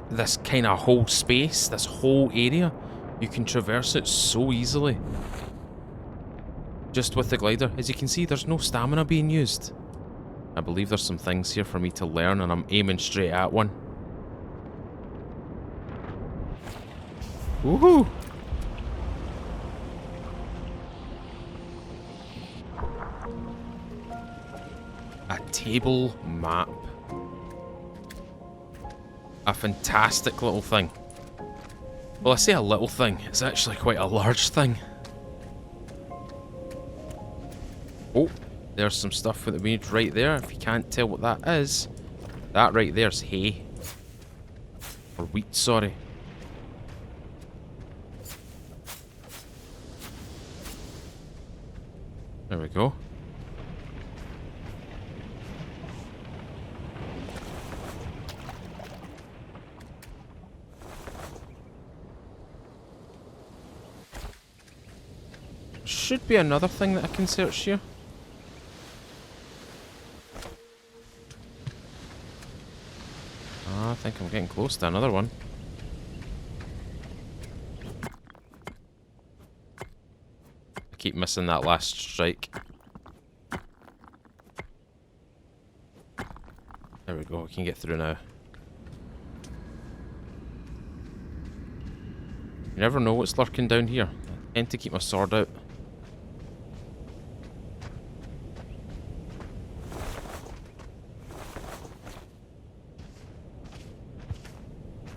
this kind of whole space, this whole area. You can traverse it so easily. Just with the glider. As you can see, there's no stamina being used. I believe there's some things here for me to learn, and I'm aiming straight at one. Woohoo! A table map. A fantastic little thing. Well, I say a little thing, it's actually quite a large thing. Oh, there's some stuff that we need right there. If you can't tell what that is, that right there's hay. Or wheat, sorry. There we go. Should be another thing that I can search here. close to another one. I keep missing that last strike. There we go, we can get through now. You never know what's lurking down here. I tend to keep my sword out.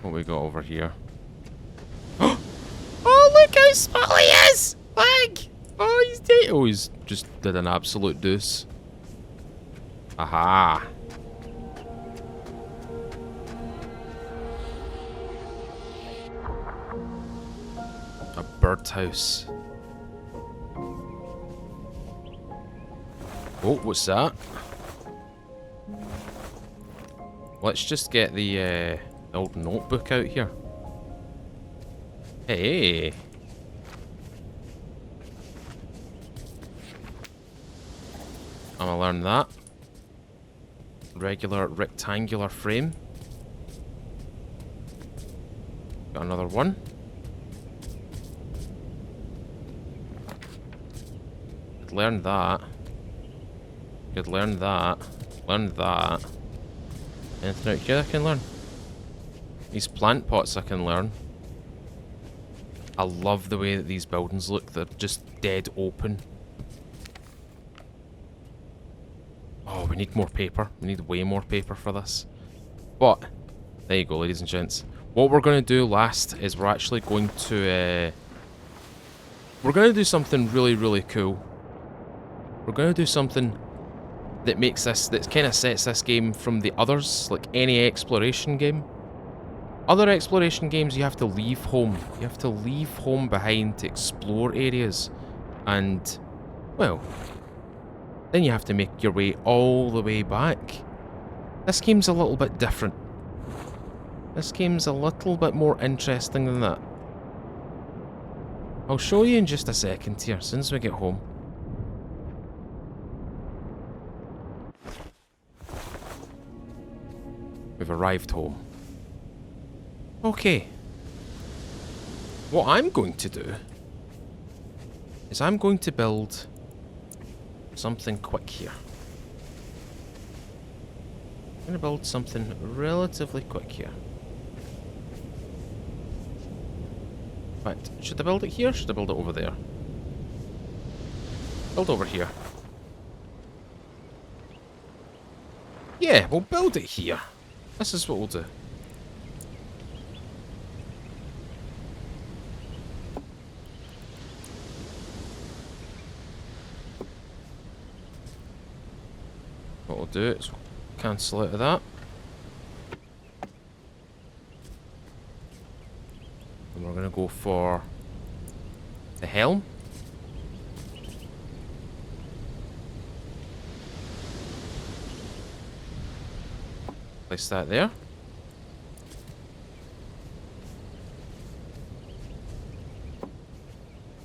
What we got over here? Oh, look how small he is! Look! Oh, he's dead. Oh, he's just did an absolute deuce. Aha! A birdhouse. Oh, what's that? Let's just get the old notebook out here. Hey! I'm gonna learn that. Regular rectangular frame. Got another one. Could learn that. Could learn that. Learn that. Anything out here I can learn? These plant pots I can learn. I love the way that these buildings look. They're just dead open. Oh, we need more paper. We need way more paper for this. But, there you go, ladies and gents. What we're going to do last is we're actually going to... we're going to do something really, really cool. We're going to do something that makes this... that kind of sets this game from the others. Like any exploration game. Other exploration games, you have to leave home. You have to leave home behind to explore areas. And, well... then you have to make your way all the way back. This game's a little bit different. This game's a little bit more interesting than that. I'll show you in just a second here, as soon as we get home. We've arrived home. Okay. What I'm going to do is I'm going to build something quick here. I'm going to build something relatively quick here. Right, should I build it here or should I build it over there? Build over here. Yeah, we'll build it here. This is what we'll do. What we'll do is cancel out of that. And we're going to go for the helm. Place that there.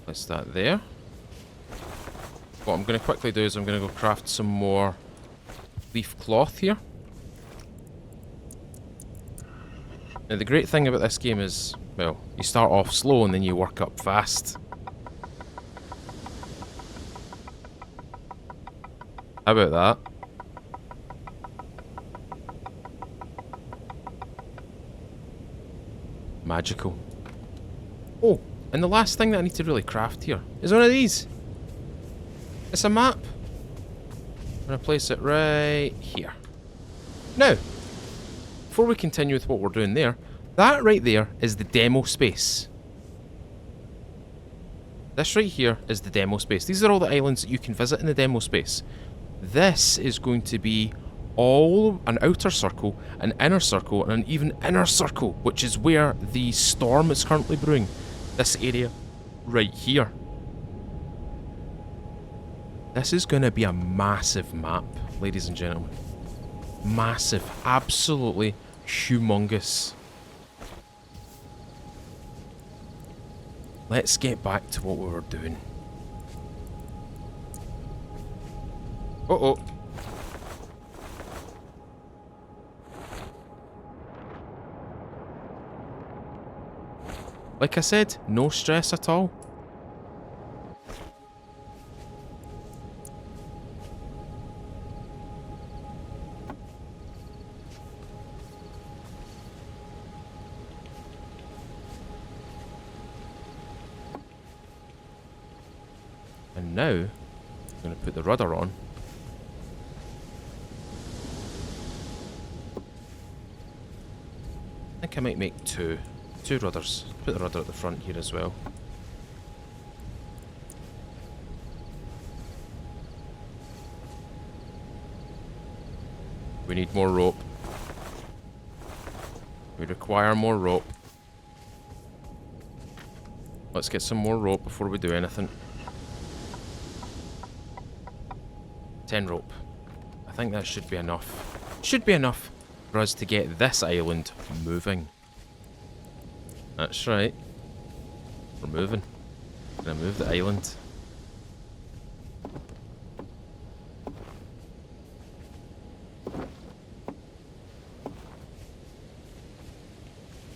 Place that there. What I'm going to quickly do is I'm going to go craft some more leaf cloth here. Now the great thing about this game is, well, you start off slow and then you work up fast. How about that? Magical. Oh, and the last thing that I need to really craft here is one of these. It's a map. I'm going to place it right here. Now, before we continue with what we're doing there, that right there is the demo space. This right here is the demo space. These are all the islands that you can visit in the demo space. This is going to be all an outer circle, an inner circle, and an even inner circle, which is where the storm is currently brewing. This area right here. This is going to be a massive map, ladies and gentlemen. Massive. Absolutely humongous. Let's get back to what we were doing. Uh-oh. Like I said, no stress at all. And now, I'm going to put the rudder on. I think I might make two rudders. Put the rudder at the front here as well. We need more rope. We require more rope. Let's get some more rope before we do anything. 10 rope. I think that should be enough. Should be enough for us to get this island moving. That's right. We're moving. Gonna move the island.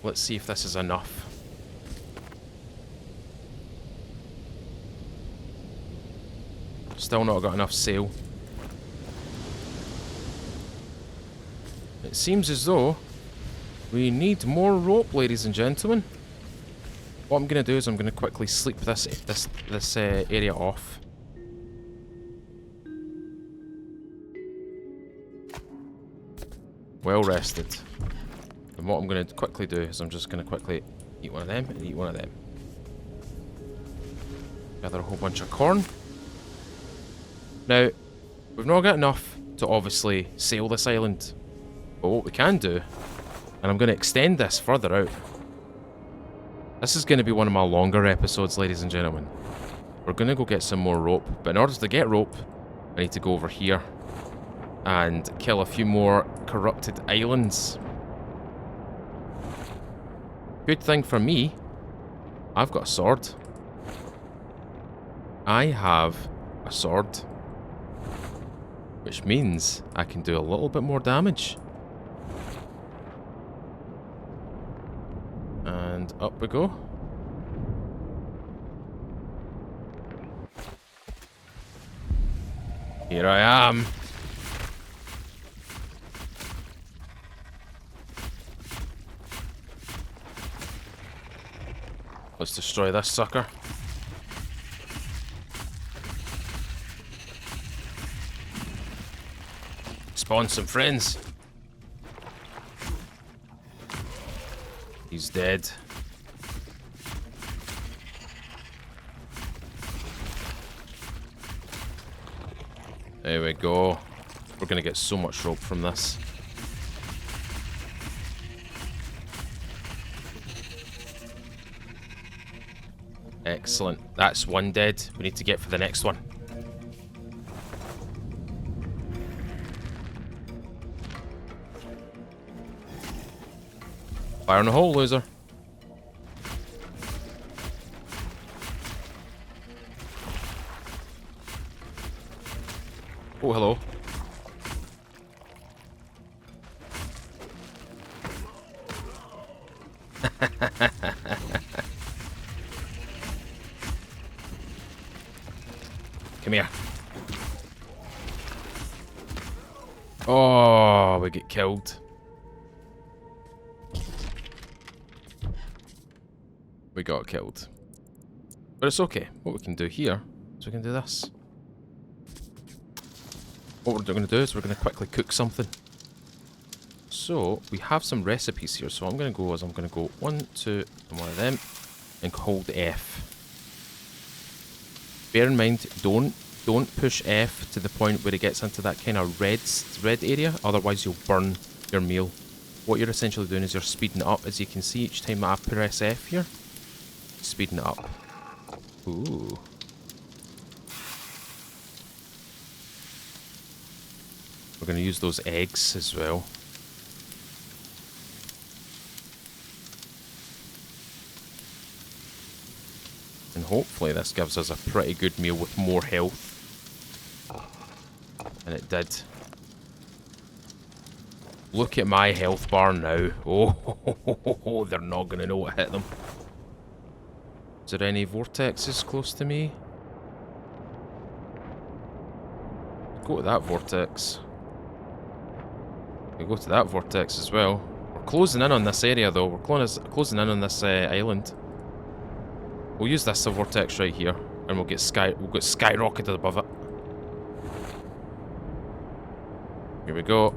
Let's see if this is enough. Still not got enough sail. It seems as though we need more rope, ladies and gentlemen. What I'm going to do is I'm going to quickly sleep this area off. Well rested. And what I'm going to quickly do is I'm just going to quickly eat one of them and eat one of them. Gather a whole bunch of corn. Now, we've not got enough to obviously sail this island. But what we can do, and I'm going to extend this further out. This is going to be one of my longer episodes, ladies and gentlemen. We're going to go get some more rope. But in order to get rope, I need to go over here and kill a few more corrupted islands. Good thing for me, I've got a sword. I have a sword. Which means I can do a little bit more damage. And up we go. Here I am. Let's destroy this sucker. Spawn some friends. He's dead. There we go. We're gonna get so much rope from this. Excellent. That's one dead. We need to get for the next one. Fire in the hole, loser. Oh, hello. Come here. Oh, we get killed. We got killed. But it's okay. What we can do here is we can do this. What we're going to do is we're going to quickly cook something. So, we have some recipes here. So, what I'm going to go is I'm going to go 1, 2, and one of them, and hold F. Bear in mind, don't push F to the point where it gets into that kind of red area. Otherwise, you'll burn your meal. What you're essentially doing is you're speeding it up. As you can see, each time I press F here, speeding it up. Ooh. We're going to use those eggs as well. And hopefully this gives us a pretty good meal with more health. And it did. Look at my health bar now. Oh, they're not going to know what hit them. Is there any vortexes close to me? Go to that vortex. We go to that vortex as well. We're closing in on this area though. We're closing in on this island. We'll use this vortex right here, and we'll get skyrocketed above it. Here we go.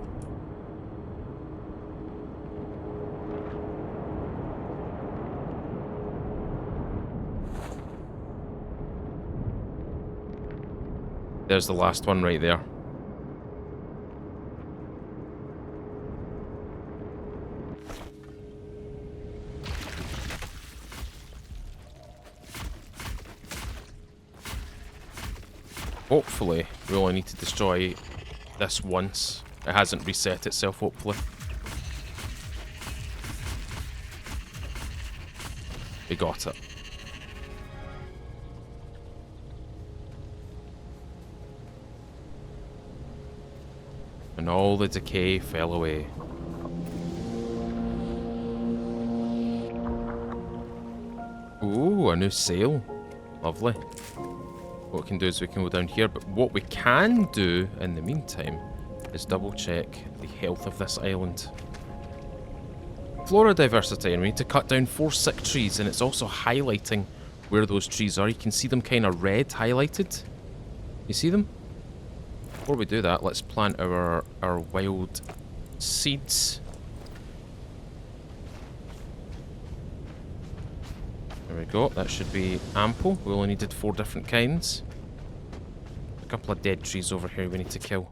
There's the last one right there. Hopefully, we only need to destroy this once. It hasn't reset itself, hopefully. We got it. And all the decay fell away. Ooh, a new sail. Lovely. What we can do is we can go down here, but what we can do in the meantime is double check the health of this island. Flora diversity, and we need to cut down 4 sick trees, and it's also highlighting where those trees are. You can see them kind of red highlighted. You see them? Before we do that, let's plant our wild seeds. There we go, that should be ample. We only needed 4 different kinds. A couple of dead trees over here we need to kill.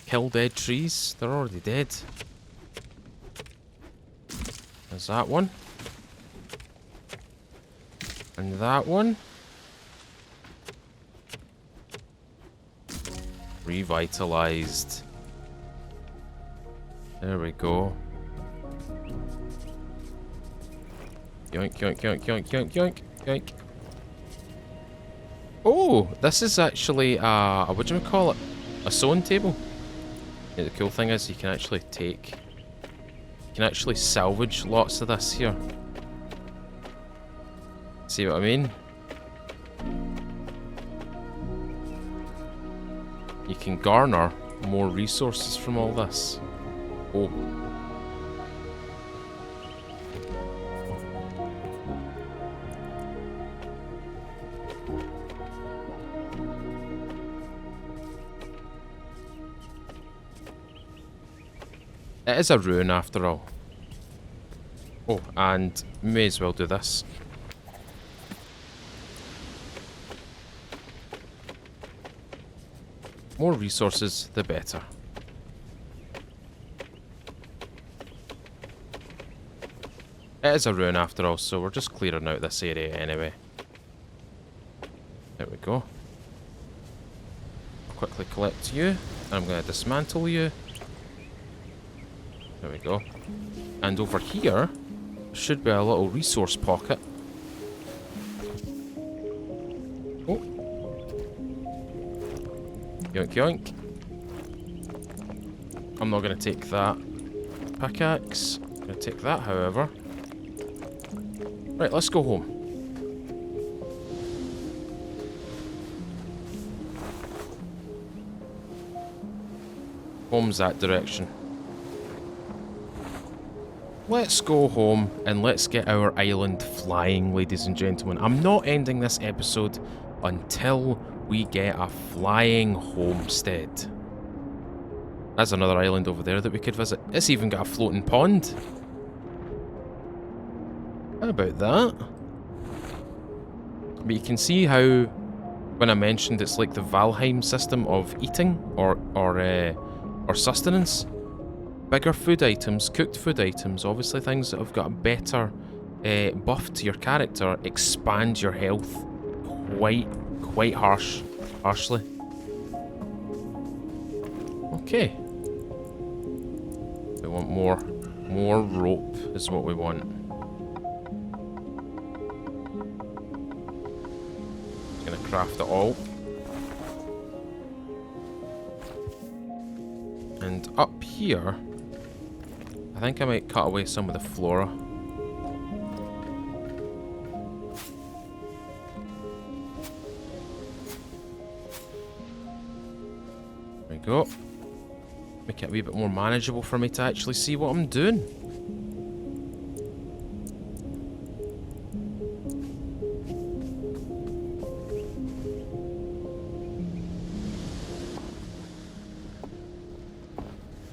Kill dead trees? They're already dead. There's that one. And that one. Revitalized. There we go. Yoink, yoink, yoink, yoink, yoink, yoink, yoink. Oh, this is actually what do we call it? A sewing table. Yeah, the cool thing is you can actually salvage lots of this here. See what I mean? You can garner more resources from all this. Oh. It is a ruin after all. Oh, and may as well do this. More resources, the better. It is a ruin after all, so we're just clearing out this area anyway. There we go. I'll quickly collect you, and I'm going to dismantle you. There we go. And over here should be a little resource pocket. Oh. Yoink yoink. I'm not going to take that pickaxe. I'm going to take that, however. Right, let's go home. Home's that direction. Let's go home and let's get our island flying, ladies and gentlemen. I'm not ending this episode until we get a flying homestead. There's another island over there that we could visit. It's even got a floating pond. How about that? But you can see how, when I mentioned it's like the Valheim system of eating or sustenance. Bigger food items, cooked food items, obviously things that have got a better buff to your character, expand your health quite harshly. Okay. We want more rope is what we want. Gonna craft it all. And up here, I think I might cut away some of the flora. go. Make it a wee bit more manageable for me to actually see what I'm doing.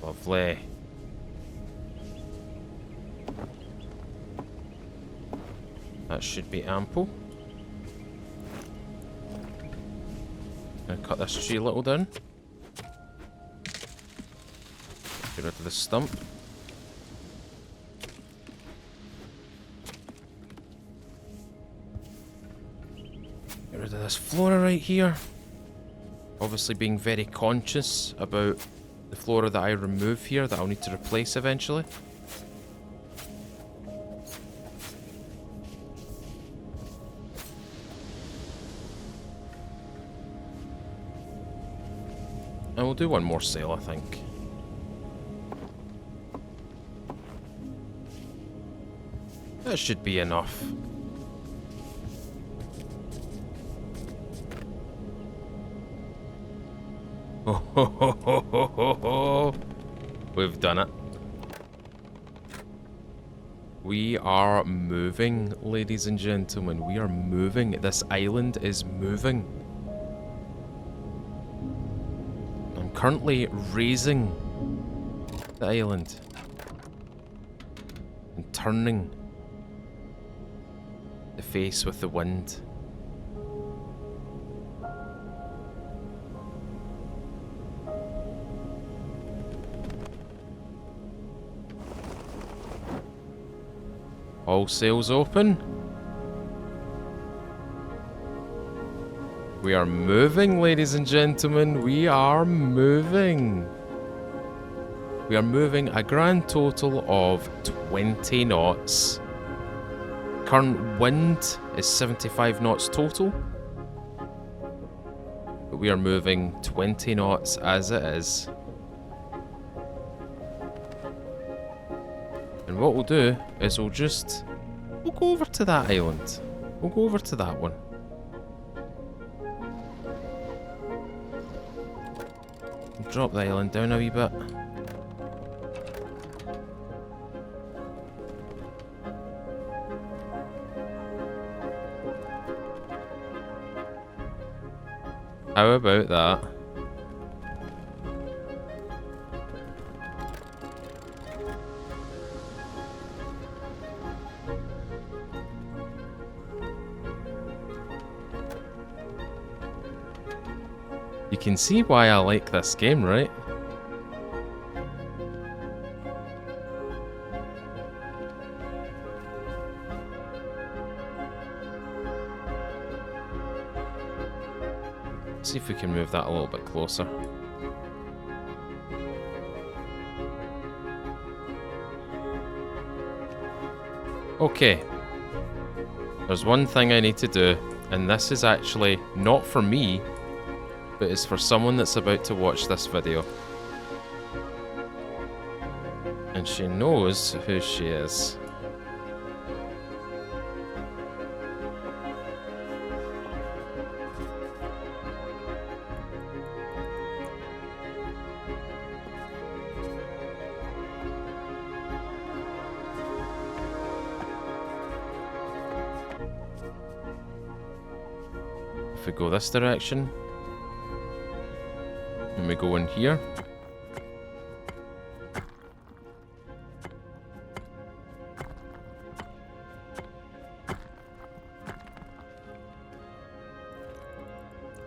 Lovely. That should be ample. Gonna cut this tree a little down. Get rid of the stump. Get rid of this flora right here. Obviously being very conscious about the flora that I remove here that I'll need to replace eventually. And we'll do one more sail, I think. That should be enough. Ho ho ho ho ho ho ho! We've done it. We are moving, ladies and gentlemen. We are moving. This island is moving. I'm currently raising the island and turning the face with the wind. All sails open. We are moving, ladies and gentlemen. We are moving. We are moving a grand total of 20 knots. Current wind is 75 knots total. But we are moving 20 knots as it is. And what we'll do is we'll go over to that island. We'll go over to that one. Drop the island down a wee bit. How about that? You can see why I like this game, right? See if we can move that a little bit closer. Okay. There's one thing I need to do, and this is actually not for me, but it's for someone that's about to watch this video. And she knows who she is. If we go this direction, and we go in here.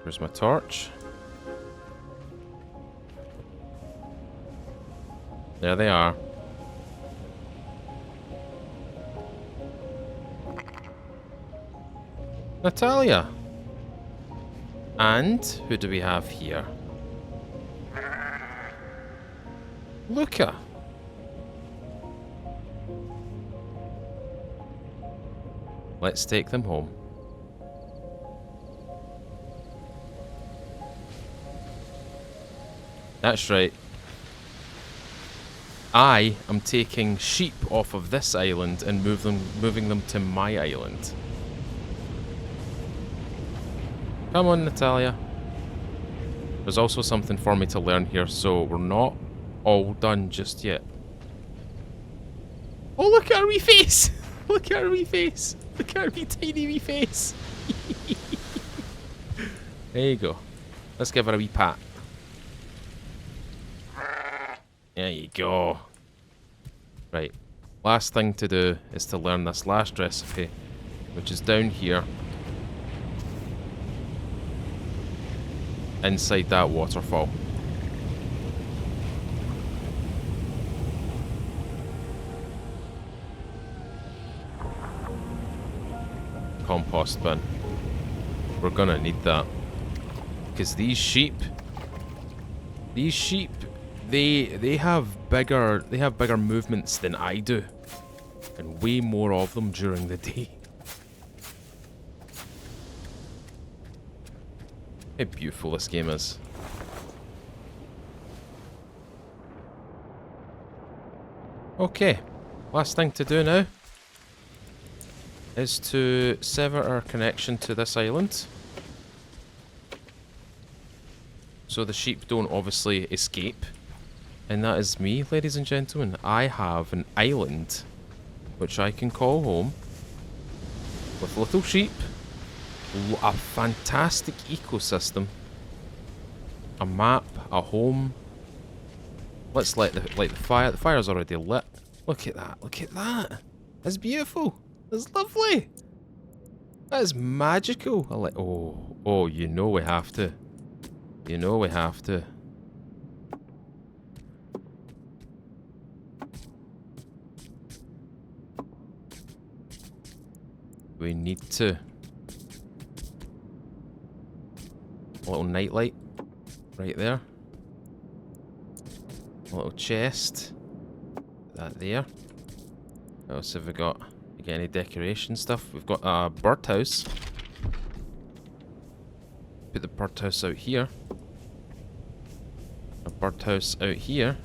Where's my torch? There they are. Natalia! And who do we have here? Luca. Let's take them home. That's right. I am taking sheep off of this island and moving them to my island. Come on, Natalia. There's also something for me to learn here, so we're not all done just yet. Oh, look at our wee face! Look at our wee face! Look at our wee tiny wee face! There you go. Let's give her a wee pat. There you go. Right. Last thing to do is to learn this last recipe, which is down here. Inside that waterfall. Compost bin. We're gonna need that. Because these sheep, they have bigger movements than I do. And way more of them during the day. How beautiful this game is. Okay, last thing to do now is to sever our connection to this island. So the sheep don't obviously escape. And that is me, ladies and gentlemen. I have an island which I can call home with little sheep, a fantastic ecosystem, a map, a home. Let's light the fire. The fire's already lit. Look at that. Look at that. That's beautiful. That's lovely. That is magical. I like. Oh, you know we have to. You know we have to. We need to. A little nightlight right there. A little chest. That there. What else have we got? We got any decoration stuff? We've got a birdhouse. Put the birdhouse out here. A birdhouse out here.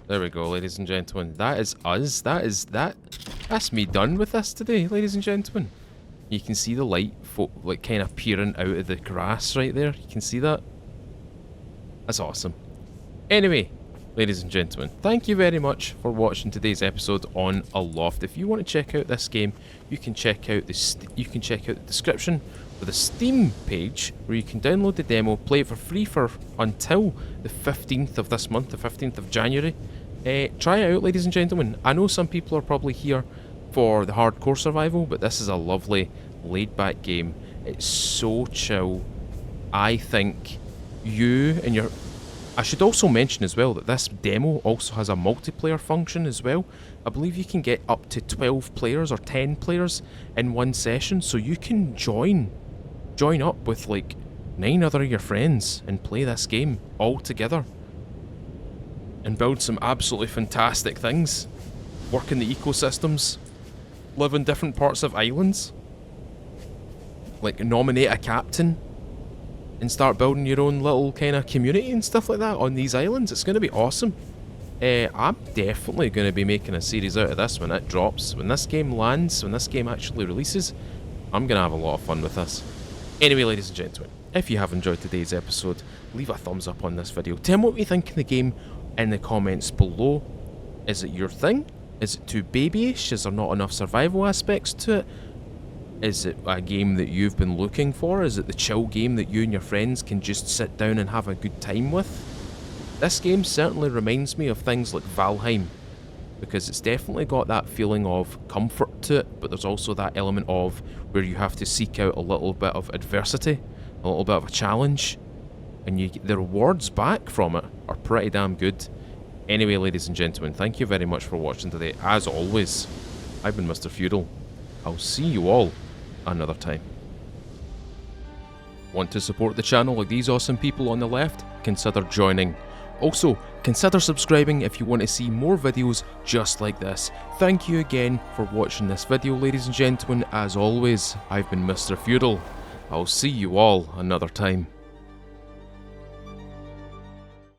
There we go, ladies and gentlemen. That is us. That's me done with this today, ladies and gentlemen. You can see the light, like, kind of peering out of the grass right there. You can see that. That's awesome. Anyway, ladies and gentlemen, thank you very much for watching today's episode on Aloft. If you want to check out this game, you can check out the description or the Steam page where you can download the demo, play it for free until the 15th of this month, the 15th of January. Try it out, ladies and gentlemen. I know some people are probably here for the hardcore survival, but this is a lovely laid-back game. It's so chill. I think you and your... I should also mention as well that this demo also has a multiplayer function as well. I believe you can get up to 12 players or 10 players in one session, so you can join up with like 9 other of your friends and play this game all together and build some absolutely fantastic things. Work in the ecosystems, live in different parts of islands, like nominate a captain and start building your own little kind of community and stuff like that on these islands. It's going to be awesome. I'm definitely going to be making a series out of this when it drops. When this game lands, when this game actually releases, I'm going to have a lot of fun with this. Anyway, ladies and gentlemen, if you have enjoyed today's episode, leave a thumbs up on this video. Tell me what you think of the game in the comments below. Is it your thing? Is it too babyish? Is there not enough survival aspects to it? Is it a game that you've been looking for? Is it the chill game that you and your friends can just sit down and have a good time with? This game certainly reminds me of things like Valheim, because it's definitely got that feeling of comfort to it, but there's also that element of where you have to seek out a little bit of adversity, a little bit of a challenge, and the rewards back from it are pretty damn good. Anyway, ladies and gentlemen, thank you very much for watching today. As always, I've been Mr. Feudal. I'll see you all another time. Want to support the channel like these awesome people on the left? Consider joining. Also, consider subscribing if you want to see more videos just like this. Thank you again for watching this video, ladies and gentlemen. As always, I've been Mr. Feudal. I'll see you all another time.